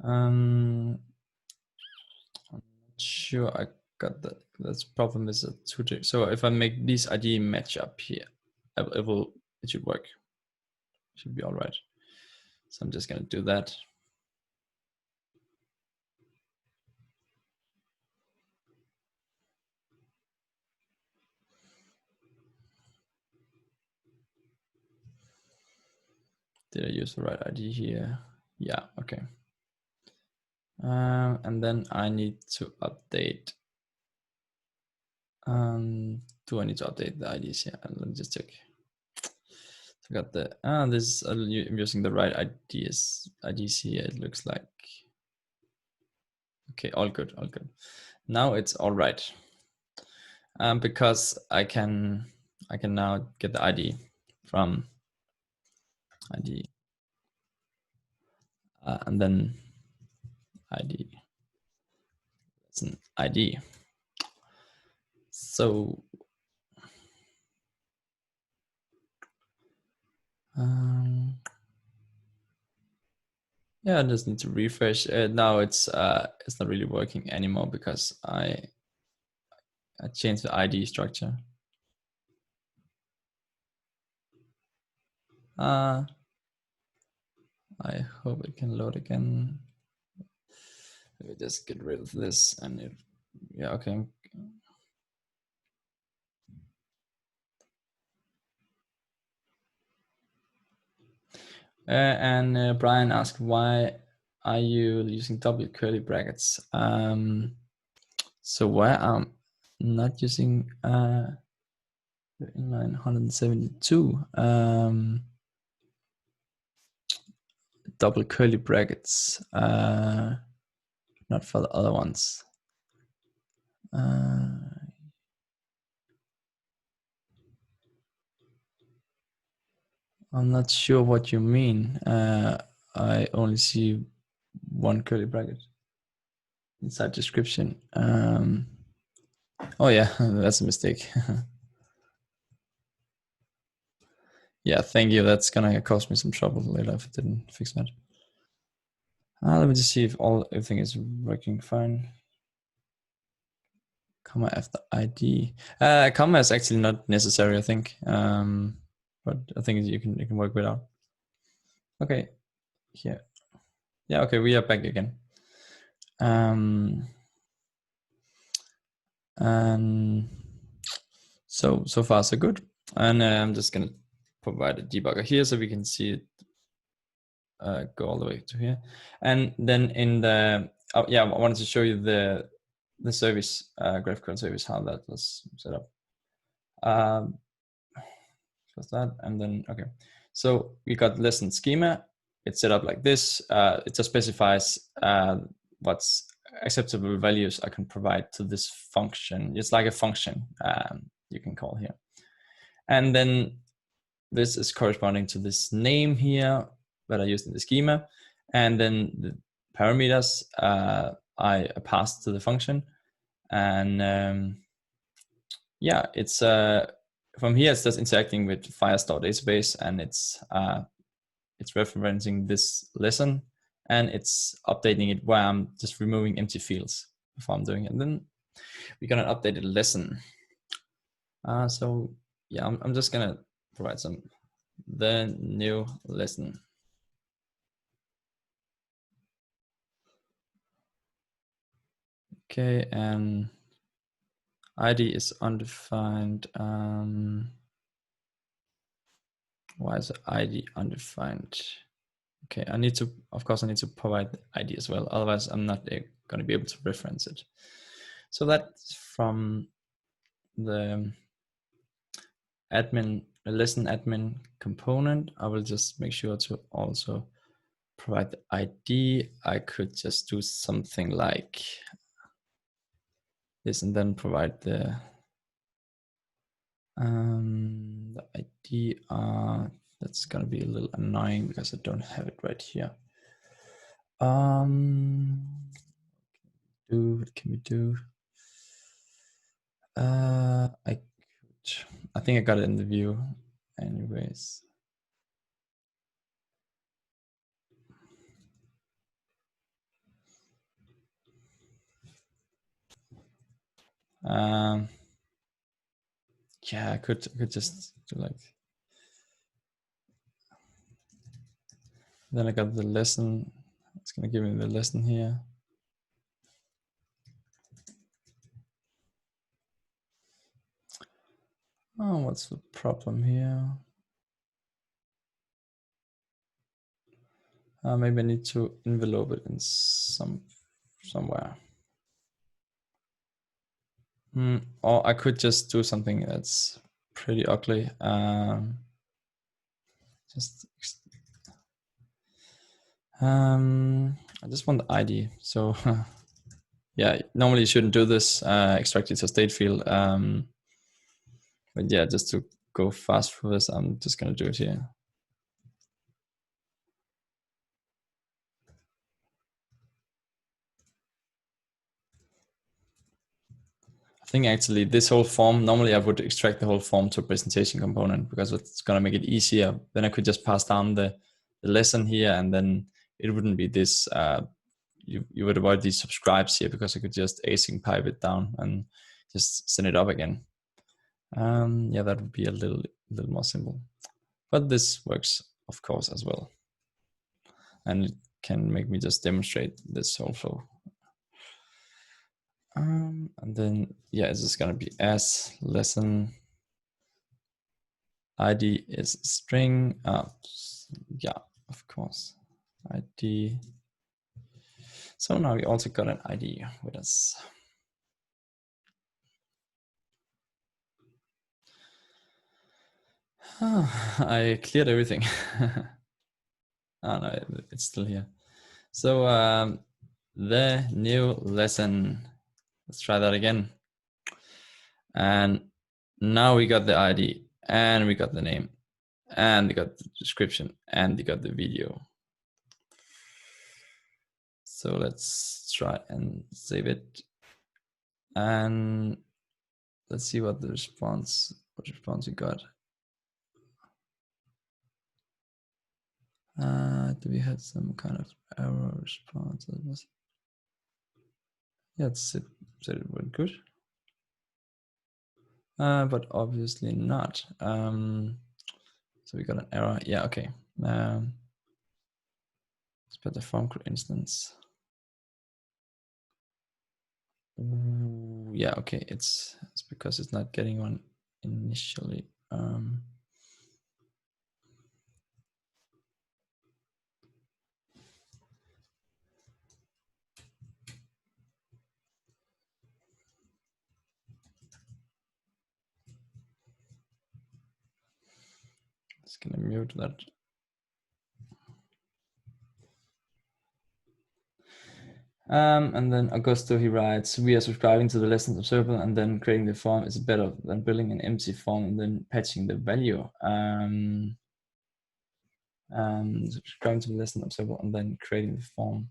not sure I got that. That's problem is a 2. So if I make these ID match up here, it should work. It should be all right. So I'm just gonna do that. Did I use the right ID here? Yeah, okay. And then I need to update. Do I need to update the IDs here? Let me just check. So I got the I'm using the right IDs here. It looks like okay, all good, all good. Now it's all right. Because I can now get the ID from ID and then ID. It's an ID. So yeah, I just need to refresh. Now it's not really working anymore because I changed the ID structure. I hope it can load again. Let me just get rid of this and it, yeah, okay. And Brian asked, why are you using double curly brackets? So why I'm not using inline 172 double curly brackets, not for the other ones. I'm not sure what you mean. I only see one curly bracket inside description. Oh yeah, that's a mistake. Yeah, thank you. That's gonna cost me some trouble later if I didn't fix that. Let me just see if everything is working fine. Comma after ID. Comma is actually not necessary, I think. But I think you can work without. Okay, here. Yeah, okay, we are back again. And so far so good. And I'm just gonna provide a debugger here so we can see it go all the way to here. And then in the yeah, I wanted to show you the service, GraphQL service, how that was set up. Just that, and then okay. So we got lesson schema. It's set up like this. It just specifies what's acceptable values I can provide to this function. It's like a function you can call here. And then this is corresponding to this name here that I used in the schema. And then the parameters I passed to the function. And yeah, it's from here it's just interacting with Firestore database, and it's referencing this lesson, and it's updating it where I'm just removing empty fields before I'm doing it. And then we're gonna update the lesson. So yeah, I'm just gonna provide the new lesson. Okay, and ID is undefined. Why is the ID undefined? Okay, of course I need to provide the ID as well. Otherwise I'm not going to be able to reference it. So that's from the lesson admin component. I will just make sure to also provide the ID. I could just do something like this and then provide the ID. That's gonna be a little annoying because I don't have it right here. What can we do? I think I got it in the view anyways. Yeah, I could just do like, then I got the lesson. It's gonna give me the lesson here. Oh, what's the problem here? Maybe I need to envelope it in somewhere. Or I could just do something that's pretty ugly. I just want the ID. So yeah, normally you shouldn't do this, extract it to state field. But yeah, just to go fast for this, I'm just gonna do it here. think actually this whole form, normally I would extract the whole form to a presentation component because it's going to make it easier. Then I could just pass down the lesson here, and then it wouldn't be this, you would avoid these subscribes here because I could just async pipe it down and just send it up again. Yeah, that would be a little more simple, but this works of course as well. And it can make me just demonstrate this whole flow. And then, yeah, it's just gonna be as lesson ID is string. Yeah, of course, ID. So now we also got an ID with us. I cleared everything. Oh no, it's still here. So the new lesson, let's try that again. And now we got the ID, and we got the name, and we got the description, and we got the video. So let's try and save it. And let's see what response we got. Do we have some kind of error response? Yeah, it said it went good. But obviously not. So we got an error. Yeah, okay. Let's put the form CRUD instance. Yeah, okay. It's because it's not getting one initially. Just gonna mute that. And then Augusto, he writes, we are subscribing to the lessons observable, and then creating the form is better than building an empty form and then patching the value. Subscribing to the lesson observable and then creating the form.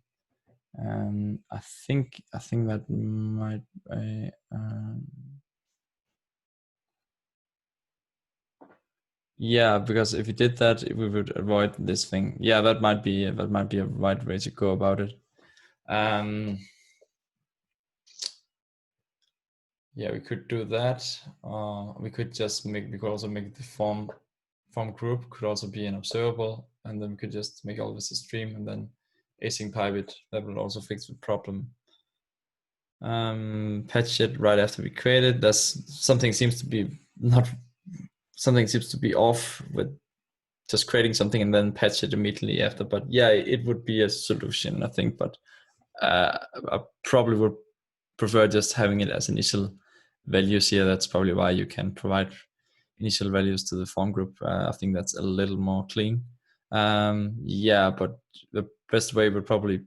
I think that might be, yeah, because if we did that, we would avoid this thing. Yeah, that might be a right way to go about it. Yeah, we could do that. We could just we could also make the form group could also be an observable, and then we could just make all this a stream and then async pipe it. That would also fix the problem. Patch it right after we create it. Something seems to be off with just creating something and then patch it immediately after. But yeah, it would be a solution, I think. But I probably would prefer just having it as initial values here. That's probably why you can provide initial values to the form group. I think that's a little more clean. Yeah, but the best way would probably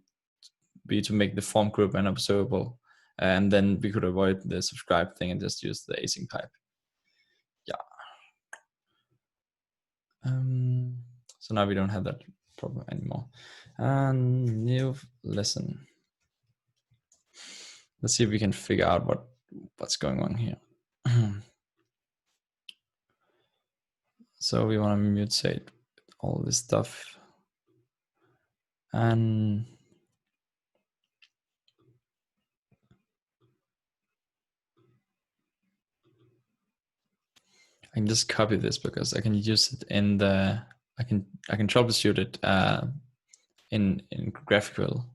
be to make the form group an observable, and then we could avoid the subscribe thing and just use the async pipe. Yeah. So now we don't have that problem anymore. And new lesson. Let's see if we can figure out what's going on here. So we want to mutate all this stuff. And I can just copy this because I can use it in the, I can troubleshoot it in GraphQL.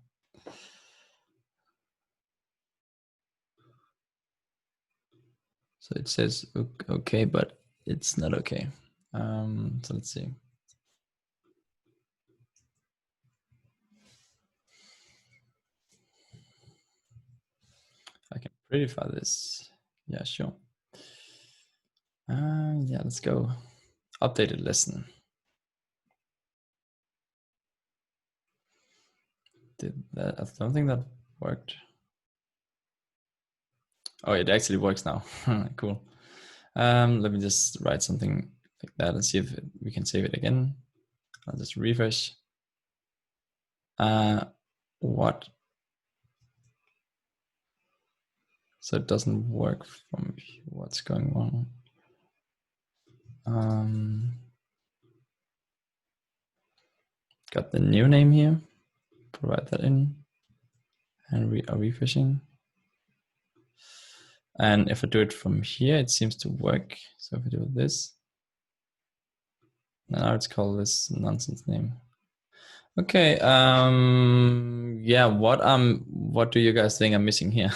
So it says okay, but it's not okay. So let's see. I can prettify this. Yeah, sure. Yeah, let's go. Updated lesson. Did that? I don't think that worked. Oh, it actually works now. Cool. Let me just write something like that and see if we can save it again. I'll just refresh. What? So it doesn't work from what's going on. Got the new name here, provide that in, and we are refreshing. And if I do it from here, it seems to work. So if I do this, now it's called this nonsense name. Okay, yeah, what do you guys think I'm missing here?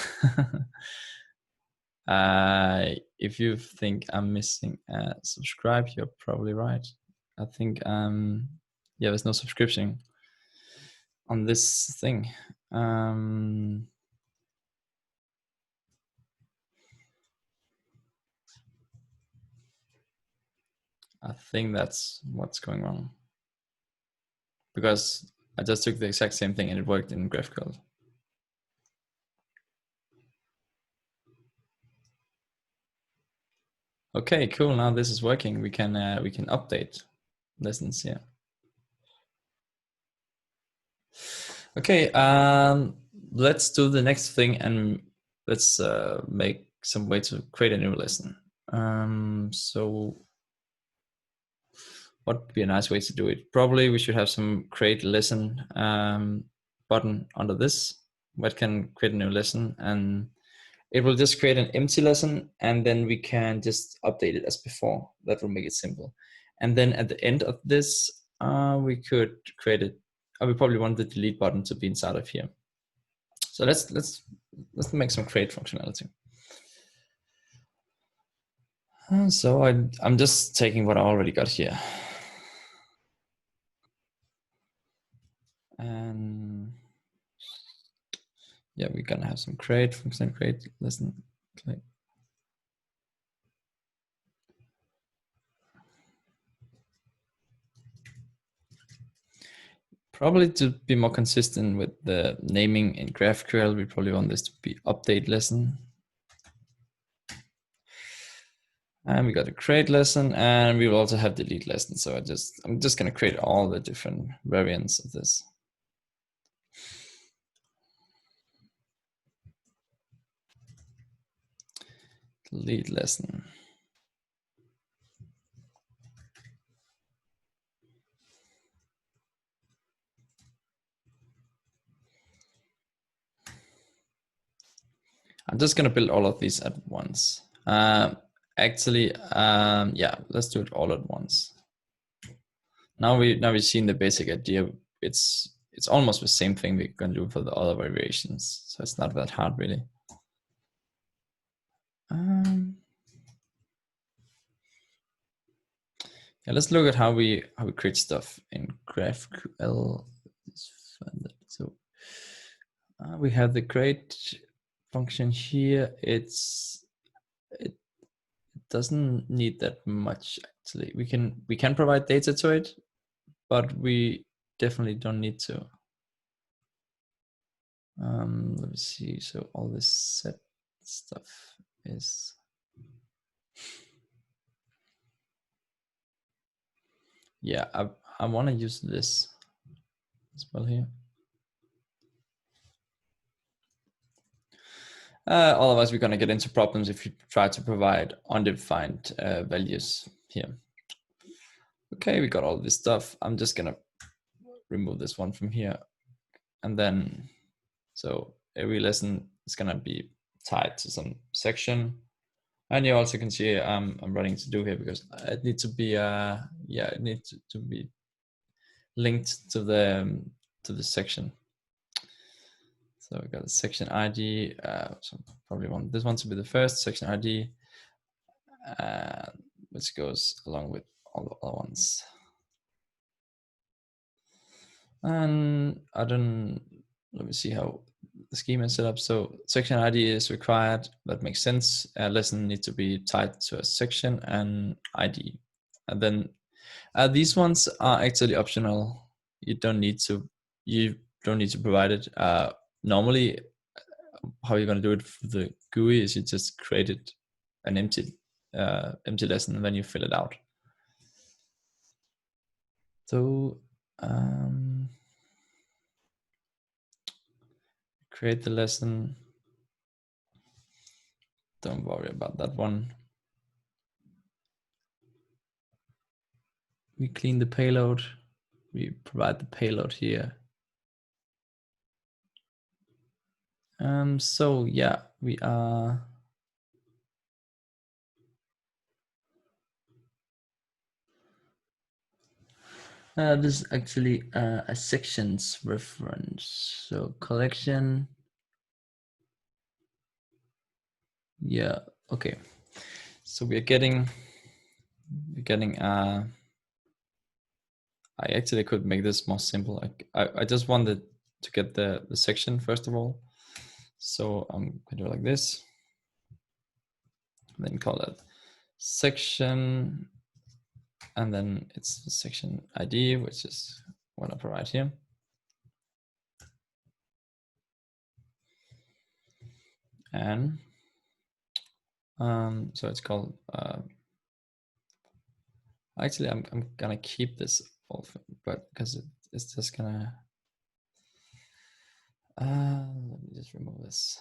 If you think I'm missing subscribe, you're probably right. I think yeah, there's no subscription on this thing. I think that's what's going wrong, because I just took the exact same thing and it worked in GraphQL. Okay, cool. Now this is working. We can update lessons here. Okay, let's do the next thing and let's make some way to create a new lesson. So what would be a nice way to do it? Probably we should have some create lesson button under this where it can create a new lesson, and it will just create an empty lesson, and then we can just update it as before. That will make it simple. And then at the end of this, we could create it. We probably want the delete button to be inside of here. So let's make some create functionality. So I'm just taking what I already got here. And yeah, we're gonna have some create function, create lesson. Okay. Probably to be more consistent with the naming in GraphQL, we probably want this to be update lesson. And we got a create lesson, and we will also have delete lesson. So I'm just gonna create all the different variants of this. Delete lesson. I'm just gonna build all of these at once. Actually, yeah, let's do it all at once. Now we've seen the basic idea. It's almost the same thing we're gonna do for the other variations, so it's not that hard really. Yeah, let's look at how we create stuff in GraphQL. So we have the create function here. It doesn't need that much actually. We can provide data to it, but we definitely don't need to. Let me see. So all this set stuff is yeah. I want to use this as well here. Otherwise, we're going to get into problems if you try to provide undefined values here. Okay, we got all this stuff. I'm just going to remove this one from here. And then, so every lesson is going to be tied to some section. And you also can see I'm running to do here because it needs to be, yeah, it needs to be linked to the section. So we got a section ID. So probably want this one to be the first section ID, which goes along with all the other ones. And let me see how the schema is set up. So section ID is required. That makes sense. A lesson needs to be tied to a section and ID. And then these ones are actually optional. You don't need to provide it. Normally, how you're going to do it for the GUI is you just created an empty lesson and then you fill it out. So create the lesson. don't worry about that one. We clean the payload. We provide the payload here. So yeah, we are. This is actually a sections reference. So collection. Yeah. Okay. So we're getting. I actually could make this more simple. I just wanted to get the section first of all. So I'm gonna do it like this. Then call it section, and then it's the section ID, which is what I provide here. And so it's called. Actually, I'm gonna keep this off, but because it's just gonna. Let me just remove this.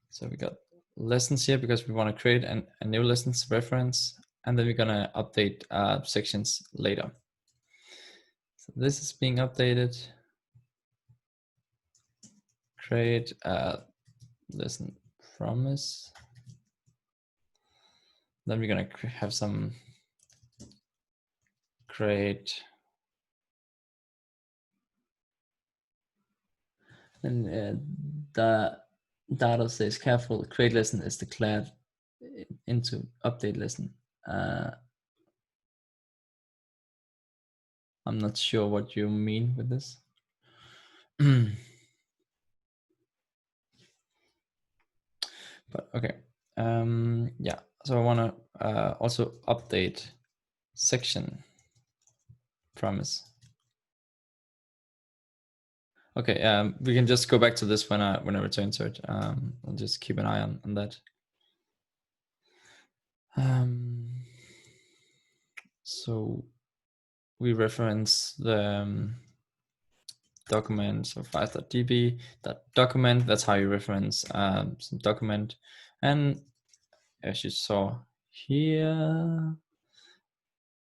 So we got lessons here because we want to create a new lessons reference, and then we're gonna update sections later. So this is being updated. Create a lesson promise. Then we're gonna have some create. And the data says careful, create lesson is declared into update lesson. I'm not sure what you mean with this. But okay, yeah, so I want to also update section promise. Okay, we can just go back to this when I return to it. I'll just keep an eye on that. So we reference the document, so files.db, that document, that's how you reference some document. And as you saw here,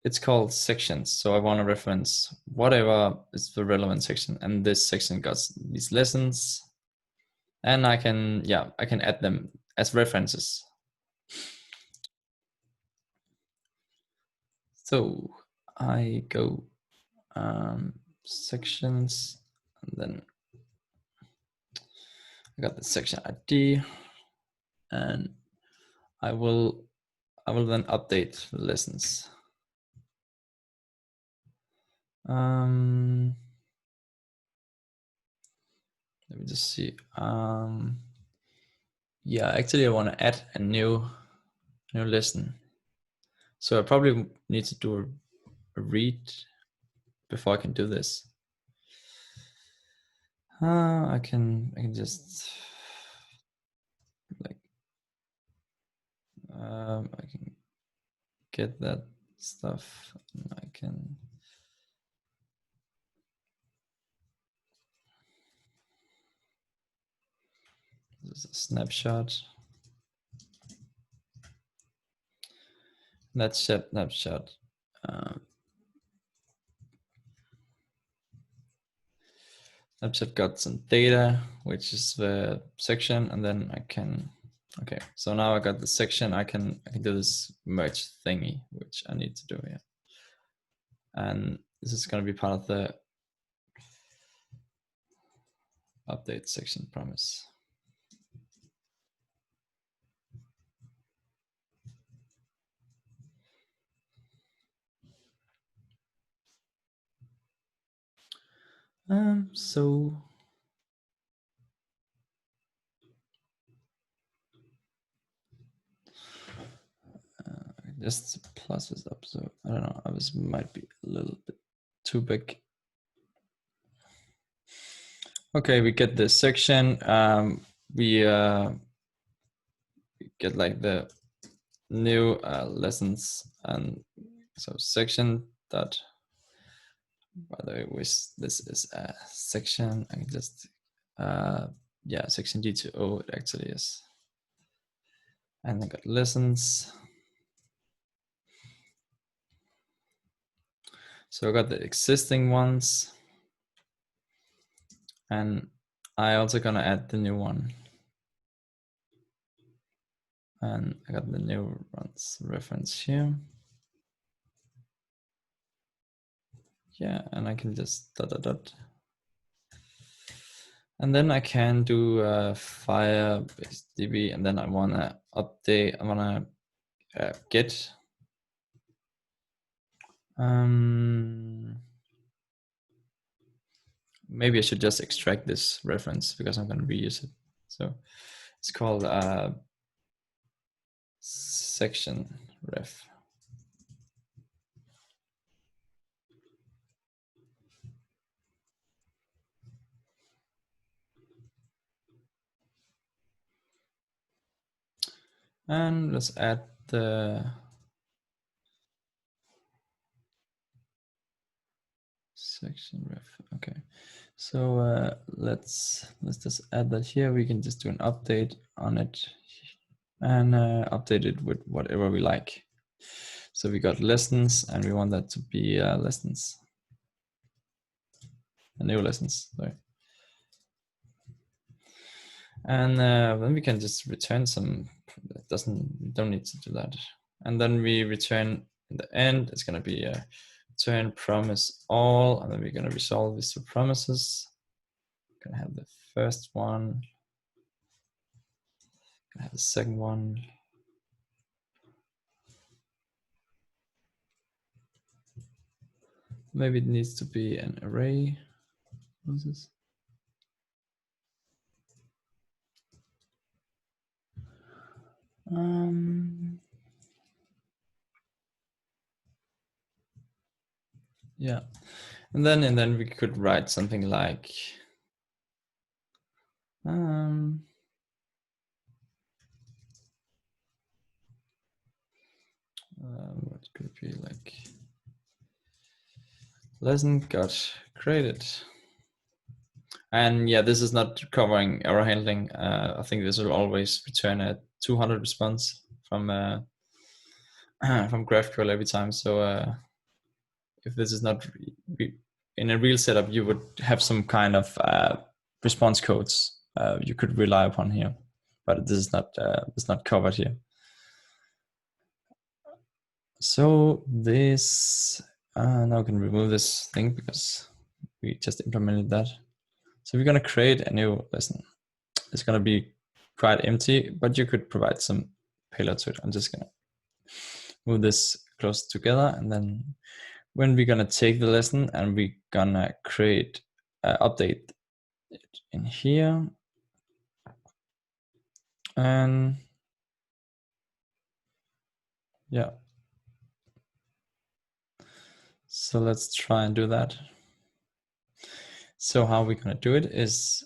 it's called sections. So I want to reference whatever is the relevant section, and this section got these lessons, and I can add them as references. So I go sections, and then I got the section ID, and I will then update the lessons. Let me just see. Yeah, actually I want to add a new lesson. So I probably need to do a read before I can do this. I can just like I can get that stuff. And I can this is a snapshot. That's snapshot. Snapshot got some data, which is the section, and then I can. Okay, so now I got the section. I can do this merge thingy, which I need to do here, and this is going to be part of the update section promise. So just plus this up. So I don't know. This might be a little bit too big. Okay, we get this section. We get like the new lessons, and so section dot. By the way, this is a section. I can just yeah, section D2O. It actually is. And I got lessons. So I got the existing ones. And I also gonna add the new one. And I got the new ones reference here. Yeah, and I can just dot. And then I can do Firebase DB, and then I wanna update, I wanna get. Maybe I should just extract this reference because I'm gonna reuse it. So it's called section ref. And let's add the section ref. Okay, so let's just add that here. We can just do an update on it and update it with whatever we like. So we got lessons, and we want that to be lessons, new lessons. Sorry. And then we can just return some. Don't need to do that. And then we return in the end. It's gonna be a return promise all, and then we're gonna resolve these two promises. Gonna have the first one. Gonna have the second one. Maybe it needs to be an array. What's this? Yeah, and then we could write something like what could it be like? Lesson got created. And yeah, this is not covering error handling. I think this will always return a 200 response from GraphQL every time. So if this is not in a real setup, you would have some kind of response codes you could rely upon here, but this is not covered here. So this now we can remove this thing because we just implemented that. So we're gonna create a new lesson. It's gonna be quite empty, but you could provide some payload to it. I'm just gonna move this close together, and then when we're gonna take the lesson and we're gonna create, update it in here, and yeah. So let's try and do that. So how we're gonna do it is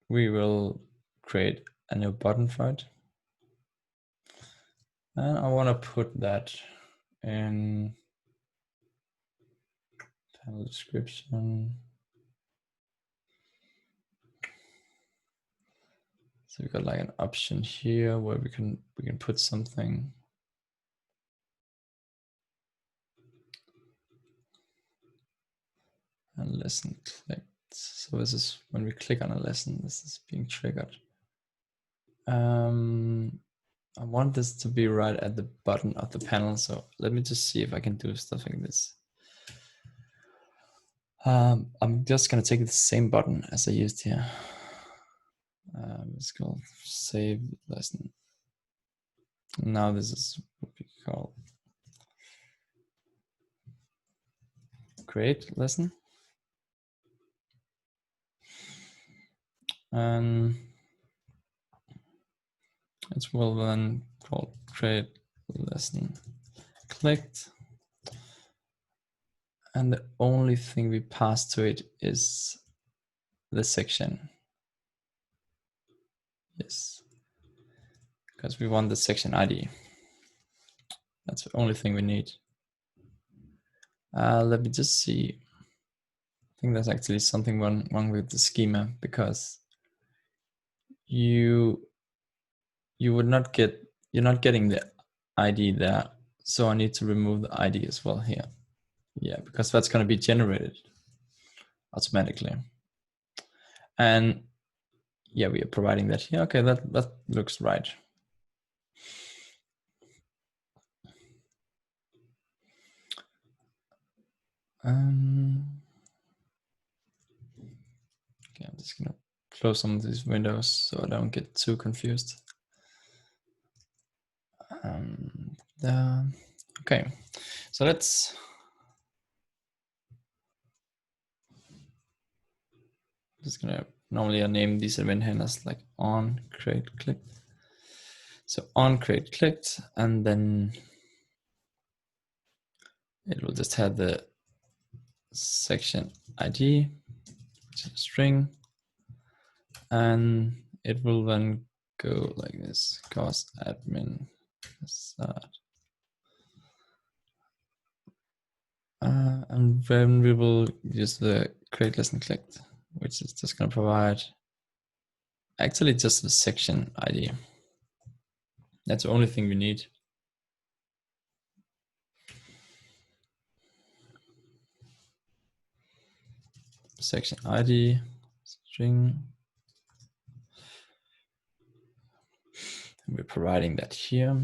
we will create a new button for it. And I want to put that in panel description. So we've got like an option here where we can put something. And lesson clicked. So this is when we click on a lesson, this is being triggered. I want this to be right at the bottom of the panel. So let me just see if I can do stuff like this. I'm just gonna take the same button as I used here. It's called save lesson. Now this is what we call create lesson. And it will then call create lesson clicked. And the only thing we pass to it is the section. Yes, because we want the section ID. That's the only thing we need. Let me just see. I think there's actually something wrong with the schema, because you you're not getting the ID there. So I need to remove the ID as well here. Yeah, because that's going to be generated automatically. And yeah, we are providing that here. Okay, that looks right. Okay, I'm just gonna close some of these windows so I don't get too confused. Okay, so let's just gonna normally I name these event handlers like on create clicked. So on create clicked, and then it will just have the section ID, which is a string, and it will then go like this: cause admin start. And then we will use the create lesson clicked, which is just going to provide actually just the section ID. That's the only thing we need. Section ID, string. We're providing that here.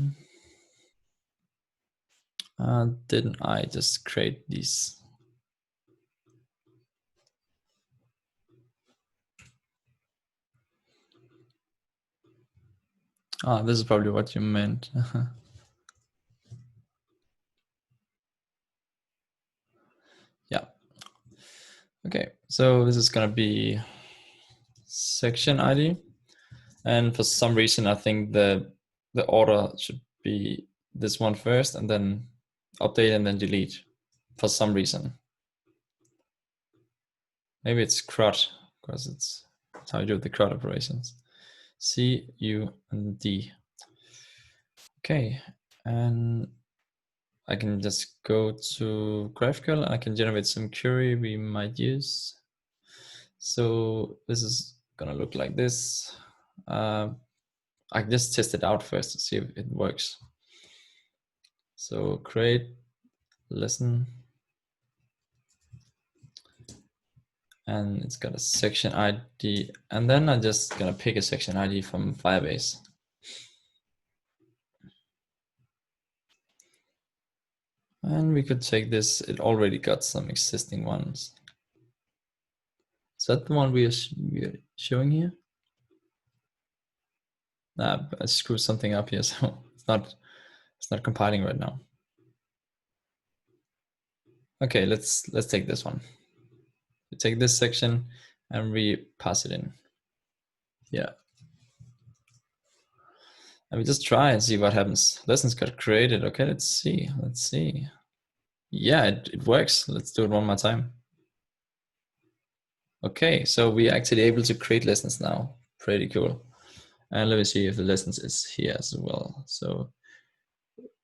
Didn't I just create these? This is probably what you meant. Yeah. Okay, so this is gonna be section ID. And for some reason, I think the order should be this one first and then update and then delete for some reason. Maybe it's CRUD because it's how you do the CRUD operations. C, U, and D. Okay, and I can just go to GraphQL and I can generate some query we might use. So this is gonna look like this. I can just test it out first to see if it works. So create lesson, and it's got a section ID, and then I'm just gonna pick a section ID from Firebase. And we could take this, it already got some existing ones. Is that the one we are showing here? Nah, I screwed something up here, so it's not compiling right now. Okay, let's take this one. We take this section and we pass it in. Yeah. And we just try and see what happens. Lessons got created. Okay, let's see. Yeah, it works. Let's do it one more time. Okay, so we're actually able to create lessons now. Pretty cool. And let me see if the lessons is here as well. So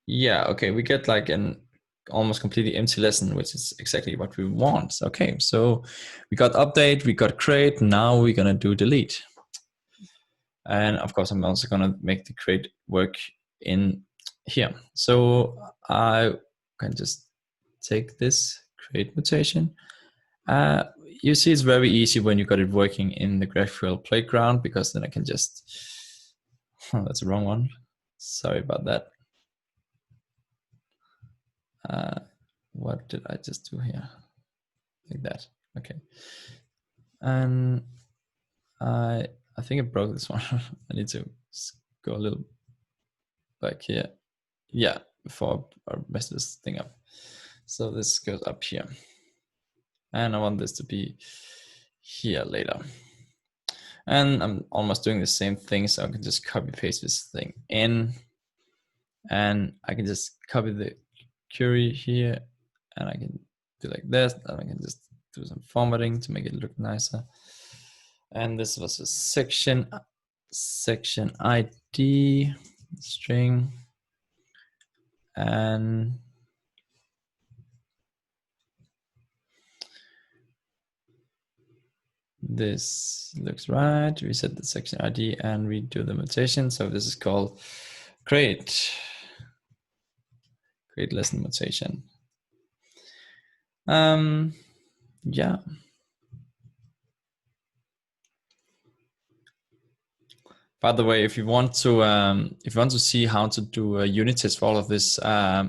yeah, okay, we get like an almost completely empty lesson, which is exactly what we want. Okay, so we got update, we got create, now we're gonna do delete. And of course, I'm also gonna make the create work in here. So I can just take this create mutation. You see it's very easy when you got it working in the GraphQL playground, because then I can just, that's the wrong one. Sorry about that. What did I just do here? Like that. Okay. And I think I broke this one. I need to go a little back here. Yeah, before I mess this thing up. So this goes up here. And I want this to be here later. And I'm almost doing the same thing, so I can just copy paste this thing in. And I can just copy the query here, and I can do like this, and I can just do some formatting to make it look nicer. And this was a section ID string, and This looks right. We set the section ID and we do the mutation. So this is called create lesson mutation. Yeah. By the way, if you want to see how to do a unit test for all of this,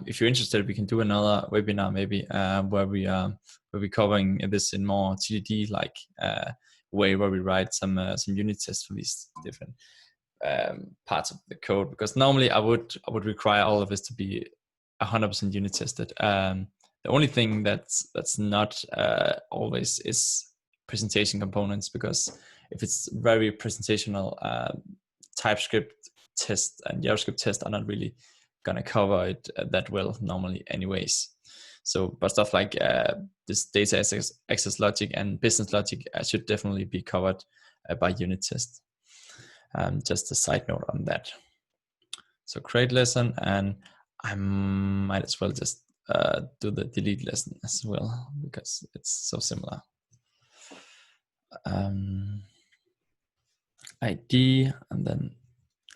if you're interested, we can do another webinar maybe where we're covering this in more TDD like way, where we write some unit tests for these different parts of the code. Because normally I would require all of this to be 100% unit tested. The only thing that's not always is presentation components, because if it's very presentational, TypeScript test and JavaScript test are not really gonna cover it that well normally anyways. So, but stuff like this data access logic and business logic should definitely be covered by unit test. Just a side note on that. So create lesson, and I might as well just do the delete lesson as well, because it's so similar. ID, and then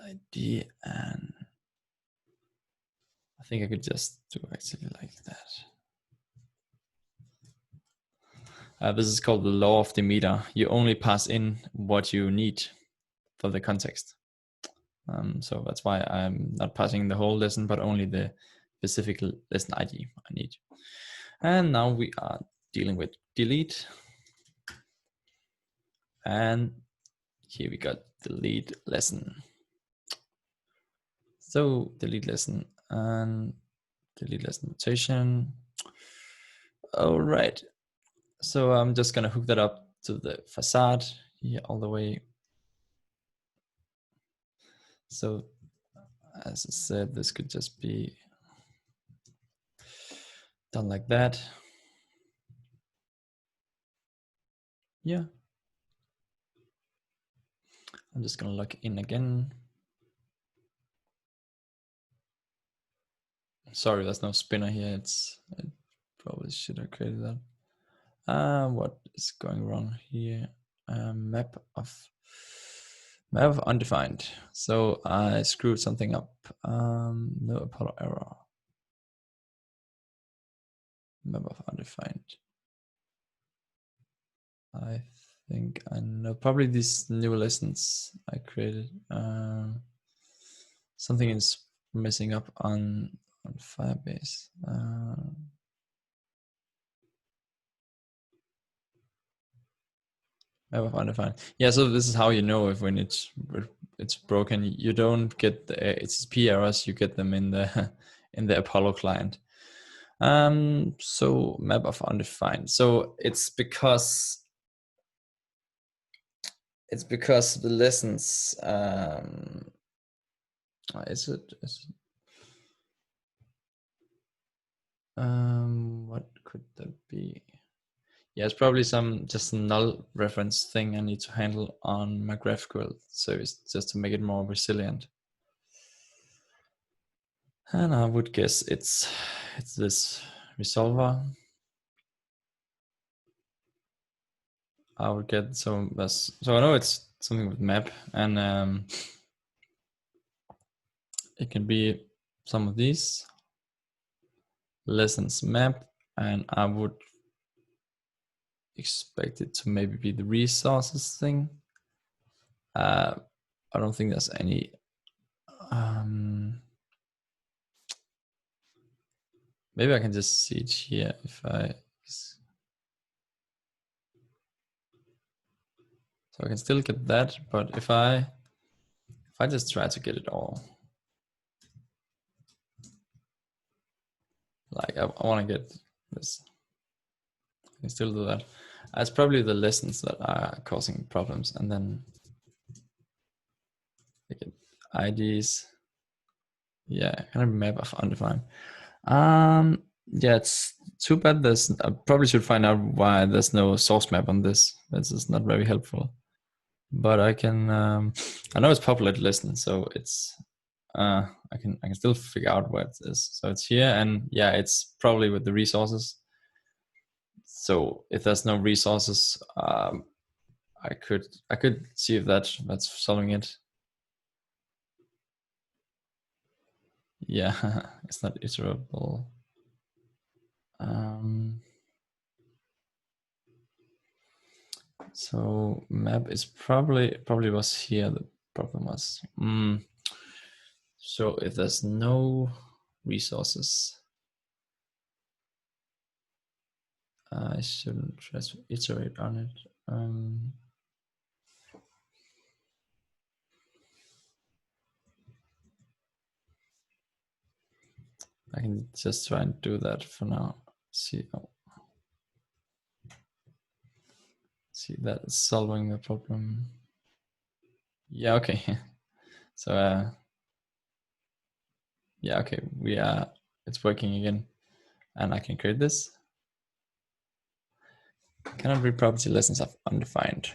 ID, and I think I could just do actually like that. This is called the law of the meter. You only pass in what you need for the context. So that's why I'm not passing the whole lesson, but only the specific lesson ID I need. And now we are dealing with delete. And here we got delete lesson. So delete lesson and delete lesson notation. All right. So I'm just gonna hook that up to the facade here all the way. So as I said, this could just be done like that. Yeah. I'm just gonna log in again. Sorry, there's no spinner here. I probably should have created that. What is going wrong here? Map of undefined. So I screwed something up. No Apollo error. Map of undefined. I think I know. Probably these new lessons I created. Something is messing up on Firebase. Map of undefined. Yeah, so this is how you know if when it's broken. You don't get the HTTP errors. You get them in the in the Apollo client. So map of undefined. So it's because the lessons. Is it? What could that be? Yeah, it's probably some just null reference thing I need to handle on my GraphQL service just to make it more resilient. And I would guess it's this resolver. I would get so I know it's something with map, and it can be some of these lessons map, and I would expect it to maybe be the resources thing. I don't think there's any. Maybe I can just see it here if I. So I can still get that, but if I just try to get it all, like I want to get this, I can still do that. It's probably the lessons that are causing problems, and then I get IDs. Yeah, kind of map of undefined. Yeah, it's too bad. I probably should find out why there's no source map on this. This is not very helpful. But I can. I know it's populated listen, so it's. I can still figure out where it is. So it's here, and yeah, it's probably with the resources. So if there's no resources, I could see if that's solving it. Yeah, it's not iterable. So map is probably was here. The problem was. So if there's no resources, I shouldn't try to iterate on it. I can just try and do that for now. See, see that is solving the problem. Yeah, okay. So yeah, okay, it's working again, and I can create this. Cannot read property lessons of undefined.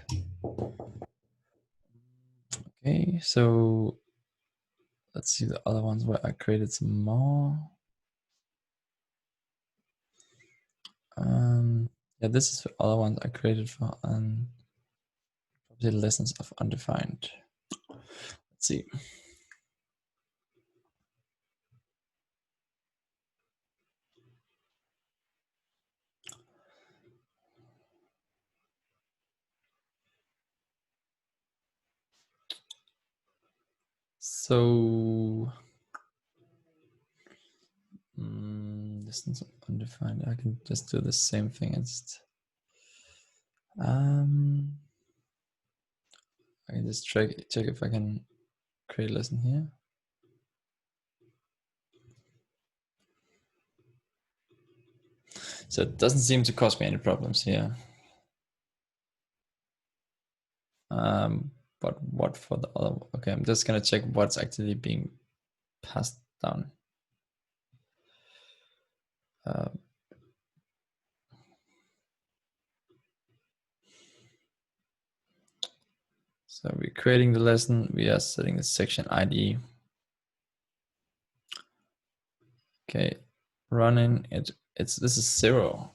Okay, so let's see the other ones where I created some more. Yeah, this is the other ones I created for property lessons of undefined. Let's see. So distance of undefined. I can just do the same thing. It's I can just check if I can create a lesson here. So it doesn't seem to cause me any problems here. But what for the other? Okay, I'm just gonna check what's actually being passed down. So we're creating the lesson. We are setting the section ID. Okay, running it. This is 0.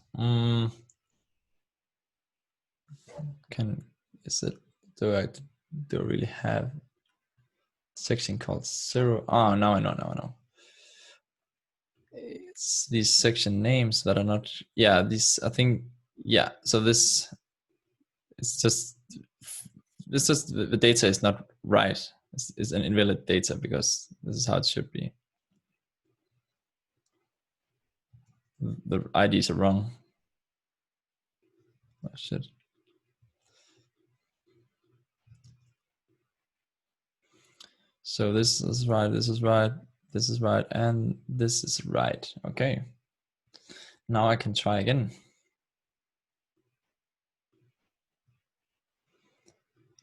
Is it? Do I really have section called 0? Oh, now I know. It's these section names that are not. Yeah, these. I think. Yeah. So this. It's just. It's just the data is not right. It's an invalid data because this is how it should be. The IDs are wrong. Oh, shit. So this is right, this is right, this is right, and this is right. Okay. Now I can try again.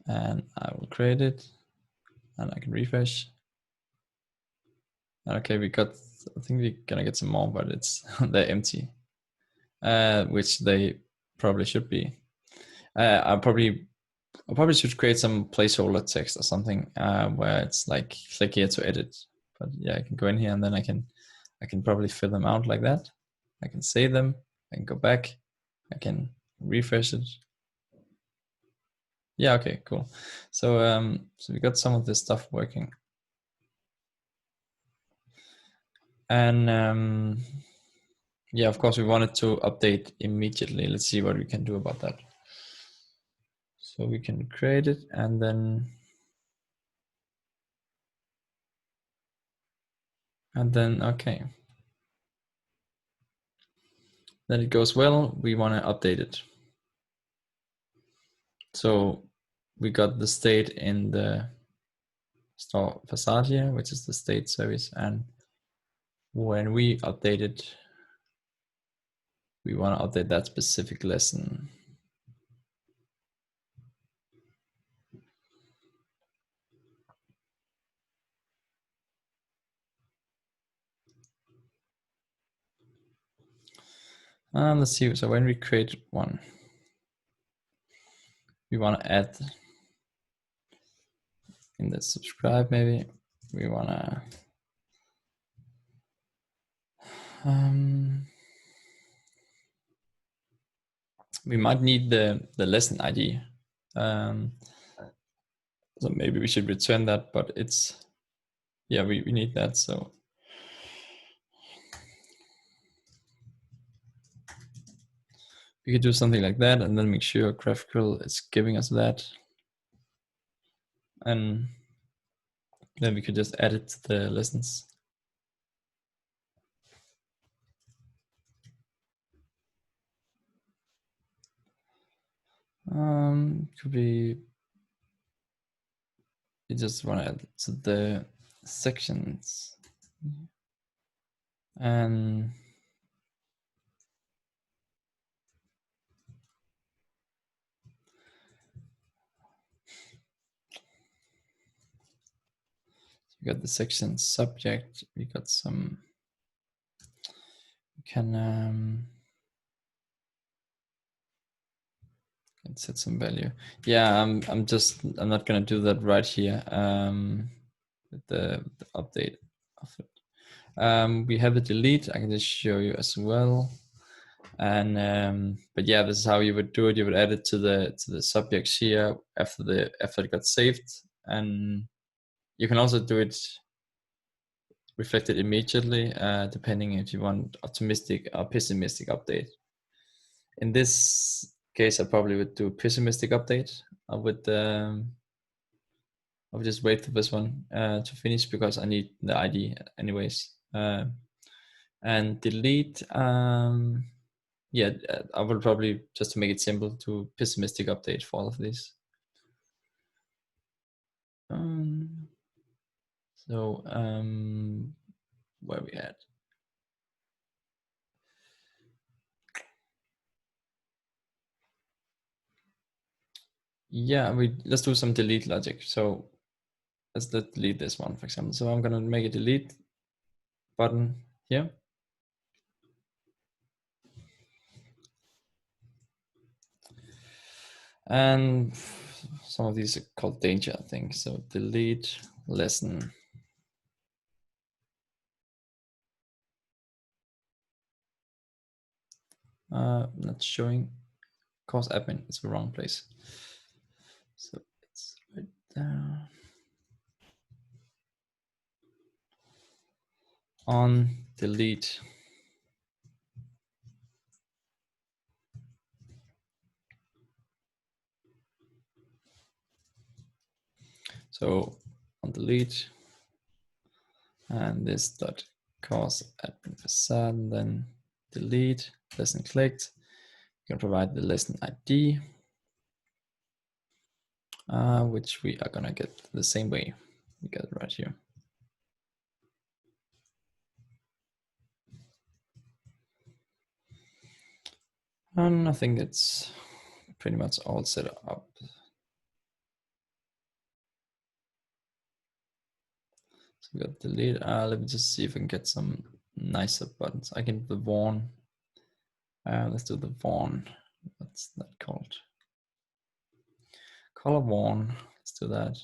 And I will create it and I can refresh. Okay, I think we're gonna get some more, but they're empty, which they probably should be. I probably should create some placeholder text or something where it's like click here to edit. But yeah, I can go in here and then I can probably fill them out like that. I can save them. I can go back. I can refresh it. Yeah, okay, cool. So so we got some of this stuff working. And yeah, of course we wanted to update immediately. Let's see what we can do about that. So we can create it and then okay. Then it goes well, we want to update it. So we got the state in the store facade here, which is the state service, and when we update it, we want to update that specific lesson. Let's see. So when we create one, we want to add in the subscribe. Maybe we want to. We might need the lesson ID So maybe we should return that, but it's, yeah, we need that. So we could do something like that and then make sure GraphQL is giving us that. And then we could just add it to the lessons. Could be, you just want to add it to the sections. And we got the section subject, we got some, we can set some value. Yeah, I'm not gonna do that right here with the update of it. We have the delete. I can just show you as well. And but yeah, this is how you would do it. You would add it to the subjects here after it got saved, and you can also do it reflected immediately, depending if you want optimistic or pessimistic update. In this case, I probably would do a pessimistic update. I would just wait for this one to finish because I need the ID anyways. And delete. Yeah, I will probably, just to make it simple, do pessimistic update for all of these. So where we at? Yeah, let's do some delete logic. So let's delete this one, for example. So I'm gonna make a delete button here. And some of these are called danger, I think. So delete lesson. Not showing course admin, it's the wrong place. So it's right there. On delete. So on delete, and this dot course admin facade, and then delete lesson clicked. You can provide the lesson ID, which we are gonna get the same way. We get it right here. And I think it's pretty much all set up. So we got delete. Let me just see if I can get some nicer buttons. I can do the warn. Let's do the warn. What's that called? Color warn. Let's do that.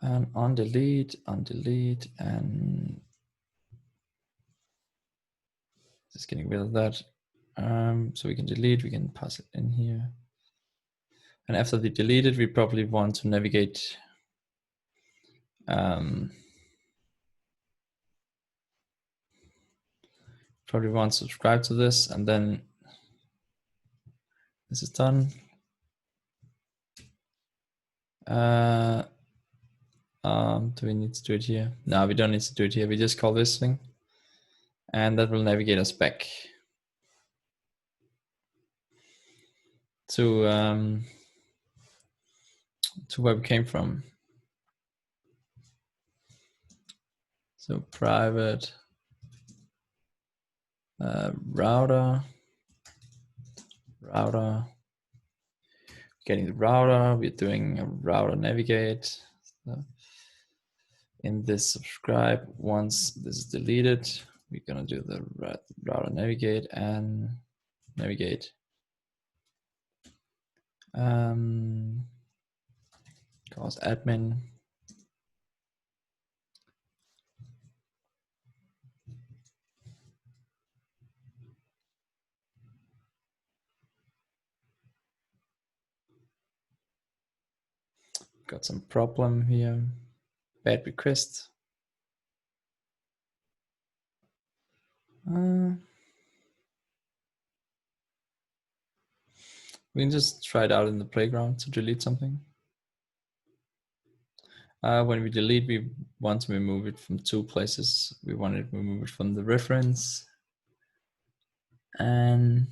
And on delete, and just getting rid of that. So we can delete, we can pass it in here. And after we delete it, we probably want to navigate. Probably want to subscribe to this, and then this is done. Do we need to do it here? No, we don't need to do it here. We just call this thing, and that will navigate us back to where we came from. So private router, getting the router. We're doing a router navigate. So in this subscribe, once this is deleted, we're gonna do the router navigate and navigate. Cause admin. got some problem here. Bad request. We can just try it out in the playground to delete something. When we delete, we want to remove it from two places. We want to remove it from the reference and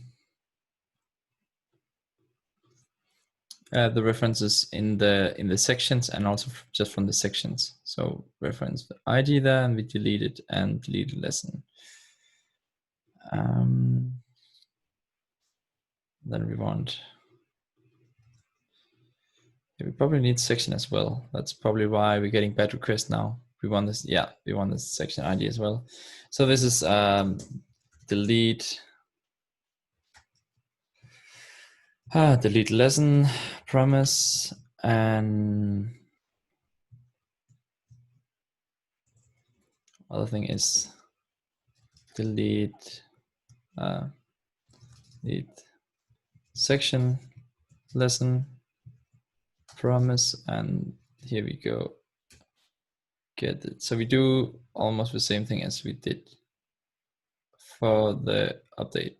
the references in the sections, and also just from the sections. So reference the ID there, and we delete it and delete the lesson. Then we want. We probably need section as well. That's probably why we're getting bad requests now. We want this, yeah, we want this section ID as well. So this is delete delete lesson promise, and other thing is delete delete section lesson promise, and here we go. Get it. So we do almost the same thing as we did for the update,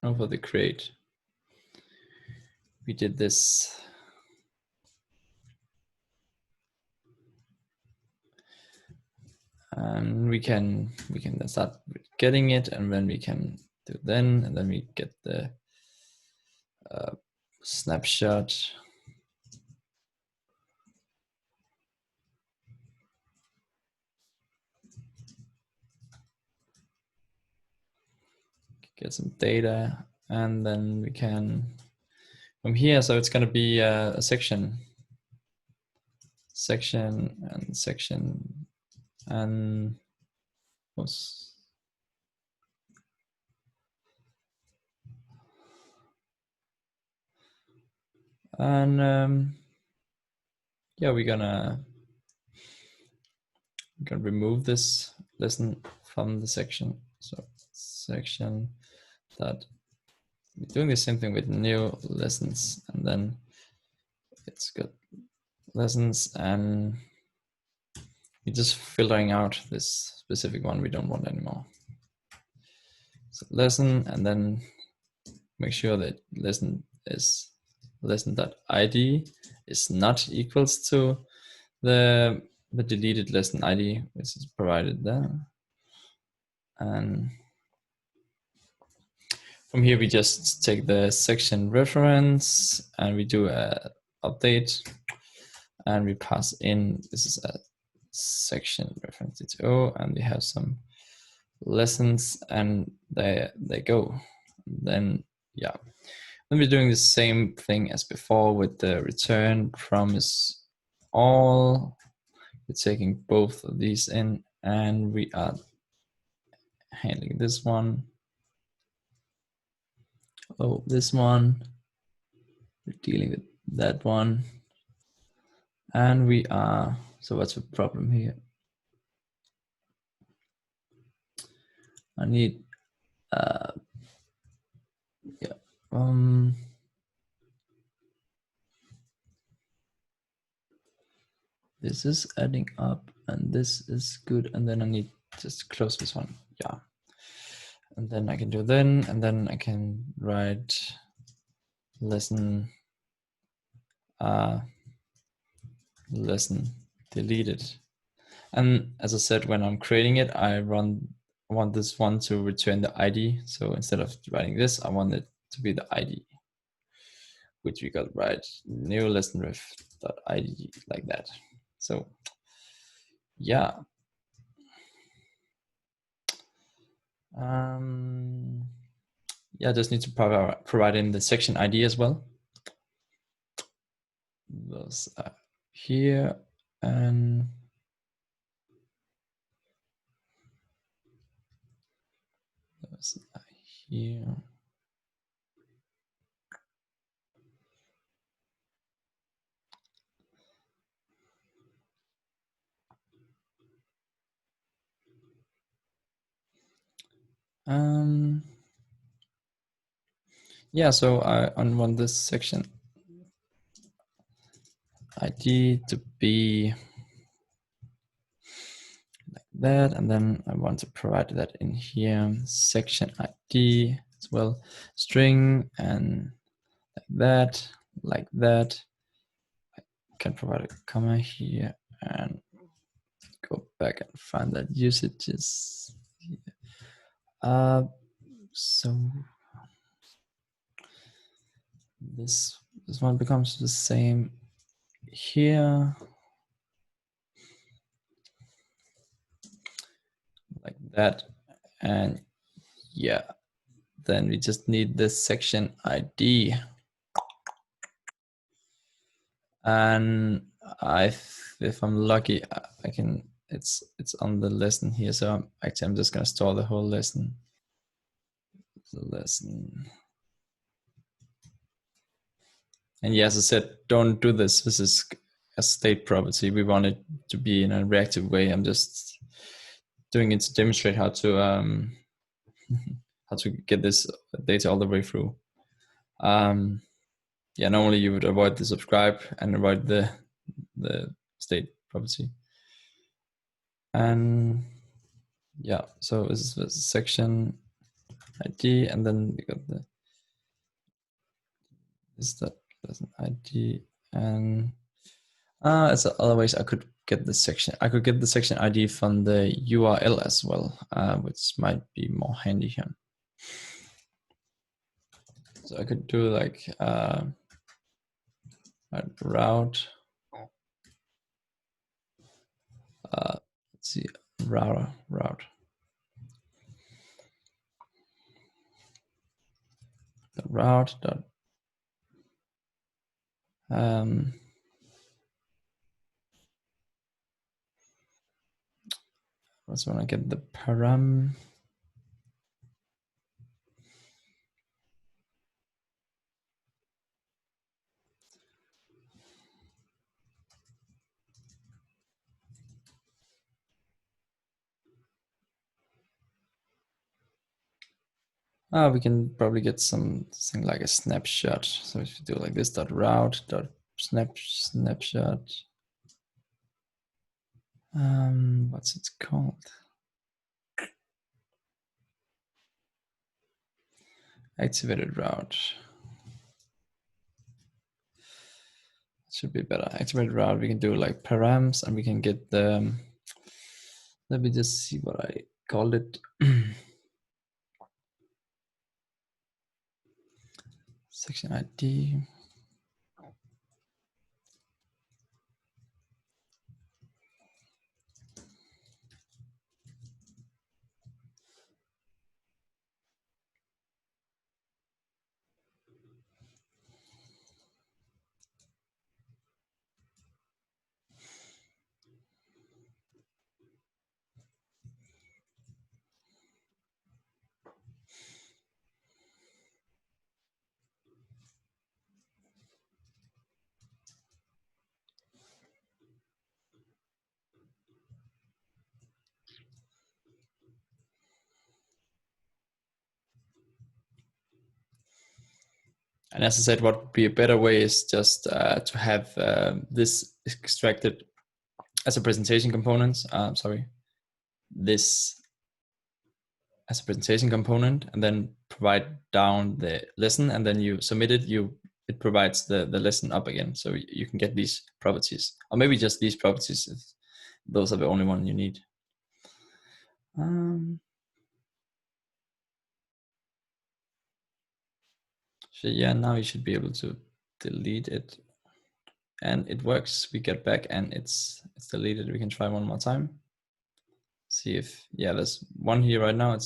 or for the create. We did this. And we can start getting it, and then we can do then, and then we get the snapshot. Get some data, and then we can from here. So it's going to be a section, and section, and yeah, we're gonna remove this lesson from the section. So section that we're doing the same thing with new lessons, and then it's got lessons, and we're just filtering out this specific one we don't want anymore. So lesson, and then make sure that lesson is lesson.id is not equals to the deleted lesson ID, which is provided there. And from here we just take the section reference, and we do a update, and we pass in, this is a section reference to, and we have some lessons, and they go. Then yeah, then we're doing the same thing as before with the return promise all. We're taking both of these in, and we are handling this one. Oh, this one. We're dealing with that one. And we are, so what's the problem here? I need, this is adding up, and this is good, and then I need just close this one, yeah. And then I can do then, and then I can write lesson, lesson deleted. And as I said, when I'm creating it, I want this one to return the ID. So instead of writing this, I want it to be the ID, which we got right new lesson ref.id, like that. So yeah. Yeah, I just need to provide in the section ID as well. Those are here, and those are here. Yeah, so I unrun this section, ID to be like that, and then I want to provide that in here, section ID as well, string, and like that. I can provide a comma here and go back and find that usages. So this one becomes the same here, like that, and yeah, then we just need the section ID, and if I'm lucky, I can. It's on the lesson here, so I'm just gonna store the whole lesson. The lesson. And yeah, as I said, don't do this. This is a state property. We want it to be in a reactive way. I'm just doing it to demonstrate how to get this data all the way through. Yeah, normally you would avoid the subscribe and avoid the state property. And yeah, so this is the section ID, and then we got that lesson ID, and as otherwise I could get the section. I could get the section ID from the URL as well, which might be more handy here. So I could do like route. Let's see, route. The route dot I just want to get the param. We can probably get something like a snapshot. So if you do like this dot route dot snapshot. What's it called? Activated route. Should be better. Activated route. We can do like params, and we can get the. Let me just see what I called it. Section ID. And as I said, what would be a better way is just to have this extracted as a presentation component. This as a presentation component, and then provide down the lesson, and then you submit it. It provides the lesson up again, so you can get these properties, or maybe just these properties if those are the only one you need. So yeah, now you should be able to delete it, and it works. We get back and it's deleted. We can try one more time. See if, yeah, there's one here right now.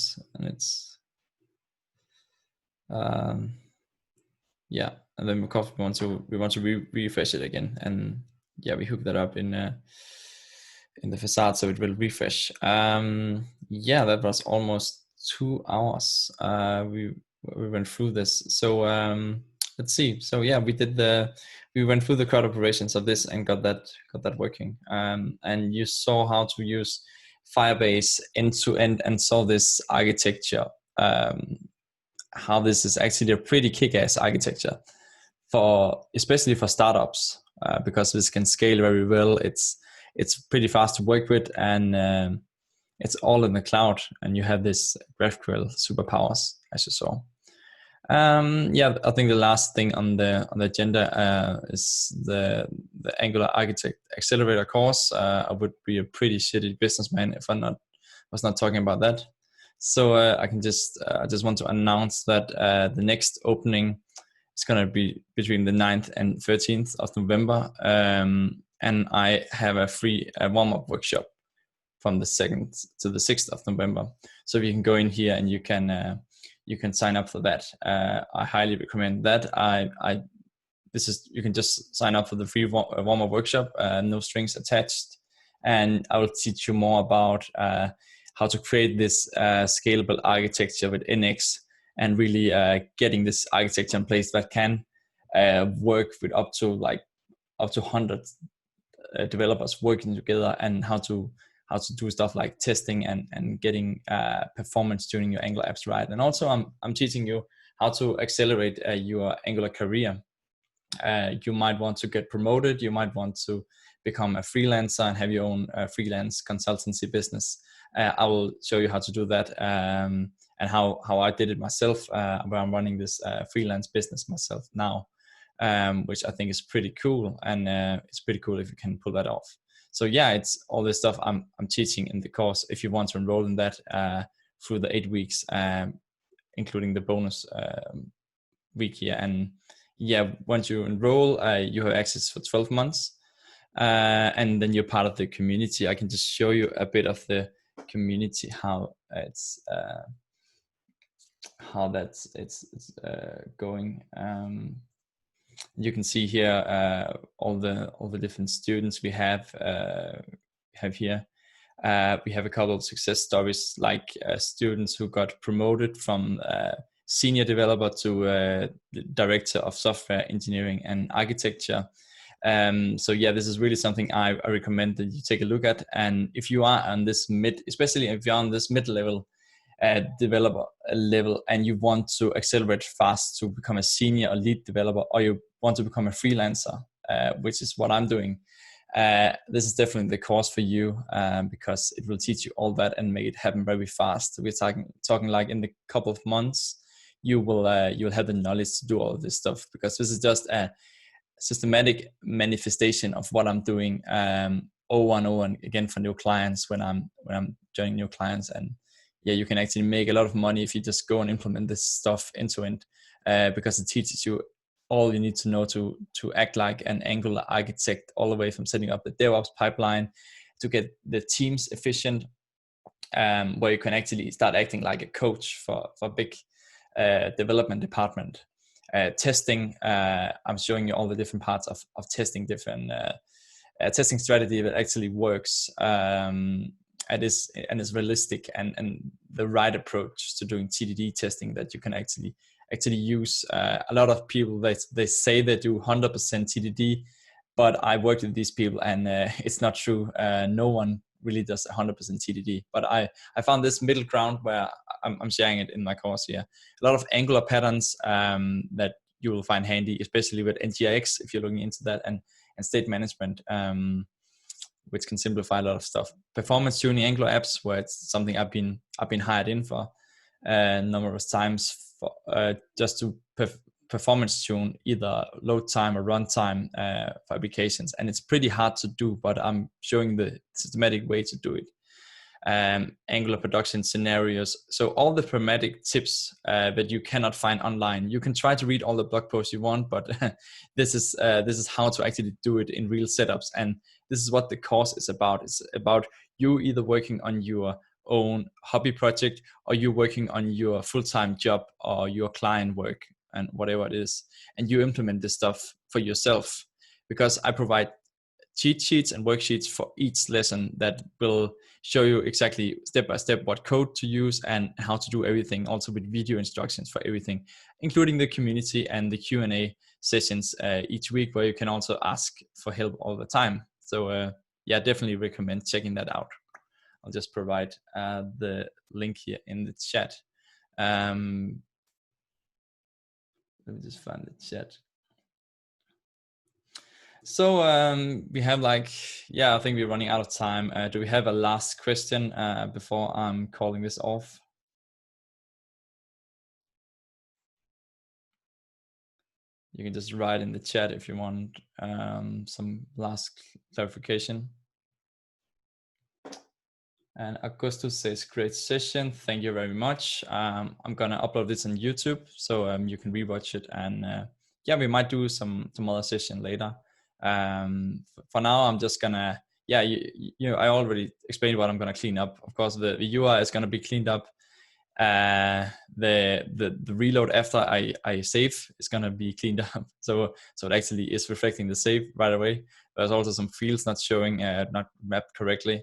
Yeah, and then we want to refresh it again, and yeah, we hook that up in the facade, so it will refresh. Yeah, that was almost 2 hours. We went through this. So let's see. So yeah, we went through the CRUD operations of this and got that working. And you saw how to use Firebase end to end and saw this architecture. How this is actually a pretty kick-ass architecture especially for startups. because this can scale very well. It's pretty fast to work with, and it's all in the cloud, and you have this GraphQL superpowers, as you saw. Yeah, I think the last thing on the agenda is the Angular Architect Accelerator course. I would be a pretty shitty businessman if I was not talking about that. So I just want to announce that the next opening is going to be between the 9th and 13th of November, and I have a free warm-up workshop from the 2nd to the 6th of November. So you can go in here and you can sign up for that. I highly recommend that. You can just sign up for the free warm-up workshop, no strings attached, and I will teach you more about how to create this scalable architecture with NX, and really getting this architecture in place that can work with up to 100 developers working together, and how to do stuff like testing and getting performance tuning your Angular apps right. And also I'm teaching you how to accelerate your Angular career. You might want to get promoted, you might want to become a freelancer and have your own freelance consultancy business. I will show you how to do that, and how I did it myself, where I'm running this freelance business myself now, which I think is pretty cool, and it's pretty cool if you can pull that off. So yeah, it's all this stuff I'm teaching in the course. If you want to enroll in that through the 8 weeks, including the bonus week here. And yeah, once you enroll, you have access for 12 months, and then you're part of the community. I can just show you a bit of the community, how it's going. You can see here all the different students we have here. We have a couple of success stories, like students who got promoted from senior developer to director of software engineering and architecture. So yeah, this is really something I recommend that you take a look at. And if you are on this especially if you're on this mid-level developer level, and you want to accelerate fast to become a senior or lead developer, or you want to become a freelancer, which is what I'm doing, this is definitely the course for you, because it will teach you all that and make it happen very fast. We're talking like in the couple of months, you'll have the knowledge to do all of this stuff, because this is just a systematic manifestation of what I'm doing over and over again for new clients when I'm joining new clients. And yeah, you can actually make a lot of money if you just go and implement this stuff end to end, because it teaches you all you need to know to act like an Angular architect, all the way from setting up the DevOps pipeline to get the teams efficient, where you can actually start acting like a coach for big development department. Testing, I'm showing you all the different parts of testing, different testing strategy that actually works, and is realistic, and the right approach to doing TDD testing that you can actually use. A lot of people, they say they do 100% TDD, but I worked with these people, and it's not true. No one really does 100% TDD, but I found this middle ground where I'm sharing it in my course here. A lot of Angular patterns that you will find handy, especially with NGIX if you're looking into that, and state management, which can simplify a lot of stuff. Performance tuning Angular apps, where it's something I've been hired in for a number of times, for just to performance tune either load time or runtime for applications. And it's pretty hard to do, but I'm showing the systematic way to do it. Angular production scenarios. So all the pragmatic tips that you cannot find online. You can try to read all the blog posts you want, but this is how to actually do it in real setups. And this is what the course is about. It's about you either working on your own hobby project, or you working on your full-time job or your client work and whatever it is, and you implement this stuff for yourself, because I provide cheat sheets and worksheets for each lesson that will show you exactly step by step what code to use and how to do everything, also with video instructions for everything, including the community and the Q&A sessions each week, where you can also ask for help all the time. So yeah, definitely recommend checking that out. I'll just provide the link here in the chat. Let me just find the chat. So we have like, yeah, I think we're running out of time. Do we have a last question before I'm calling this off? You can just write in the chat if you want some last clarification. And Augustus says, great session. Thank you very much. I'm going to upload this on YouTube so you can rewatch it. And yeah, we might do some other session later. For now, I'm just going to, yeah, I already explained what I'm going to clean up. Of course, the UI is going to be cleaned up. The reload after I save is going to be cleaned up. So it actually is reflecting the save right away. There's also some fields not showing, not mapped correctly.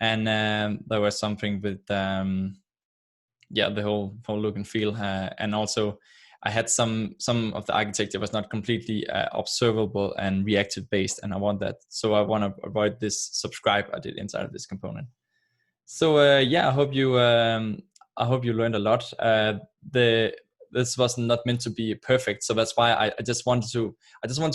And there was something with yeah, the whole look and feel, and also I had some of the architecture was not completely observable and reactive based, and I want that, so I want to avoid this subscribe I did inside of this component. So yeah, I hope you learned a lot. This was not meant to be perfect, so that's why I just want to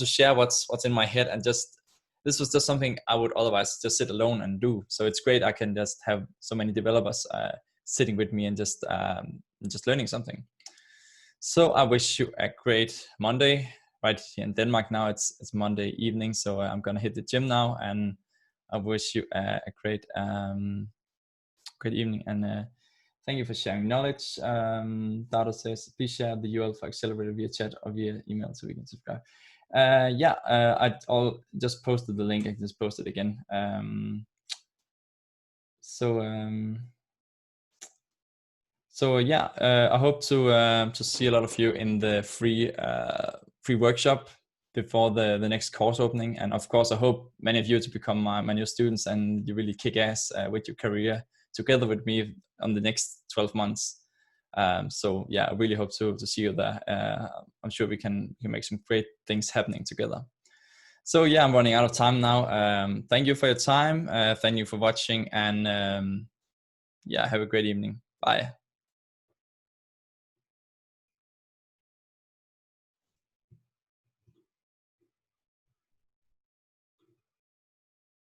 share what's in my head, and this was just something I would otherwise just sit alone and do. So it's great I can just have so many developers sitting with me and just learning something. So I wish you a great Monday. Right here in Denmark now it's Monday evening, so I'm gonna hit the gym now, and I wish you a great great evening, and thank you for sharing knowledge. Dado says, please share the URL for Accelerator via chat or via email so we can subscribe. Yeah, I'll just posted the link. I can just post it again. So yeah, I hope to see a lot of you in the free workshop before the next course opening. And of course, I hope many of you to become my new students and you really kick ass with your career together with me on the next 12 months. So yeah, I really hope to see you there. I'm sure we can make some great things happening together. So yeah, I'm running out of time now. Thank you for your time. Thank you for watching, and yeah, have a great evening. Bye.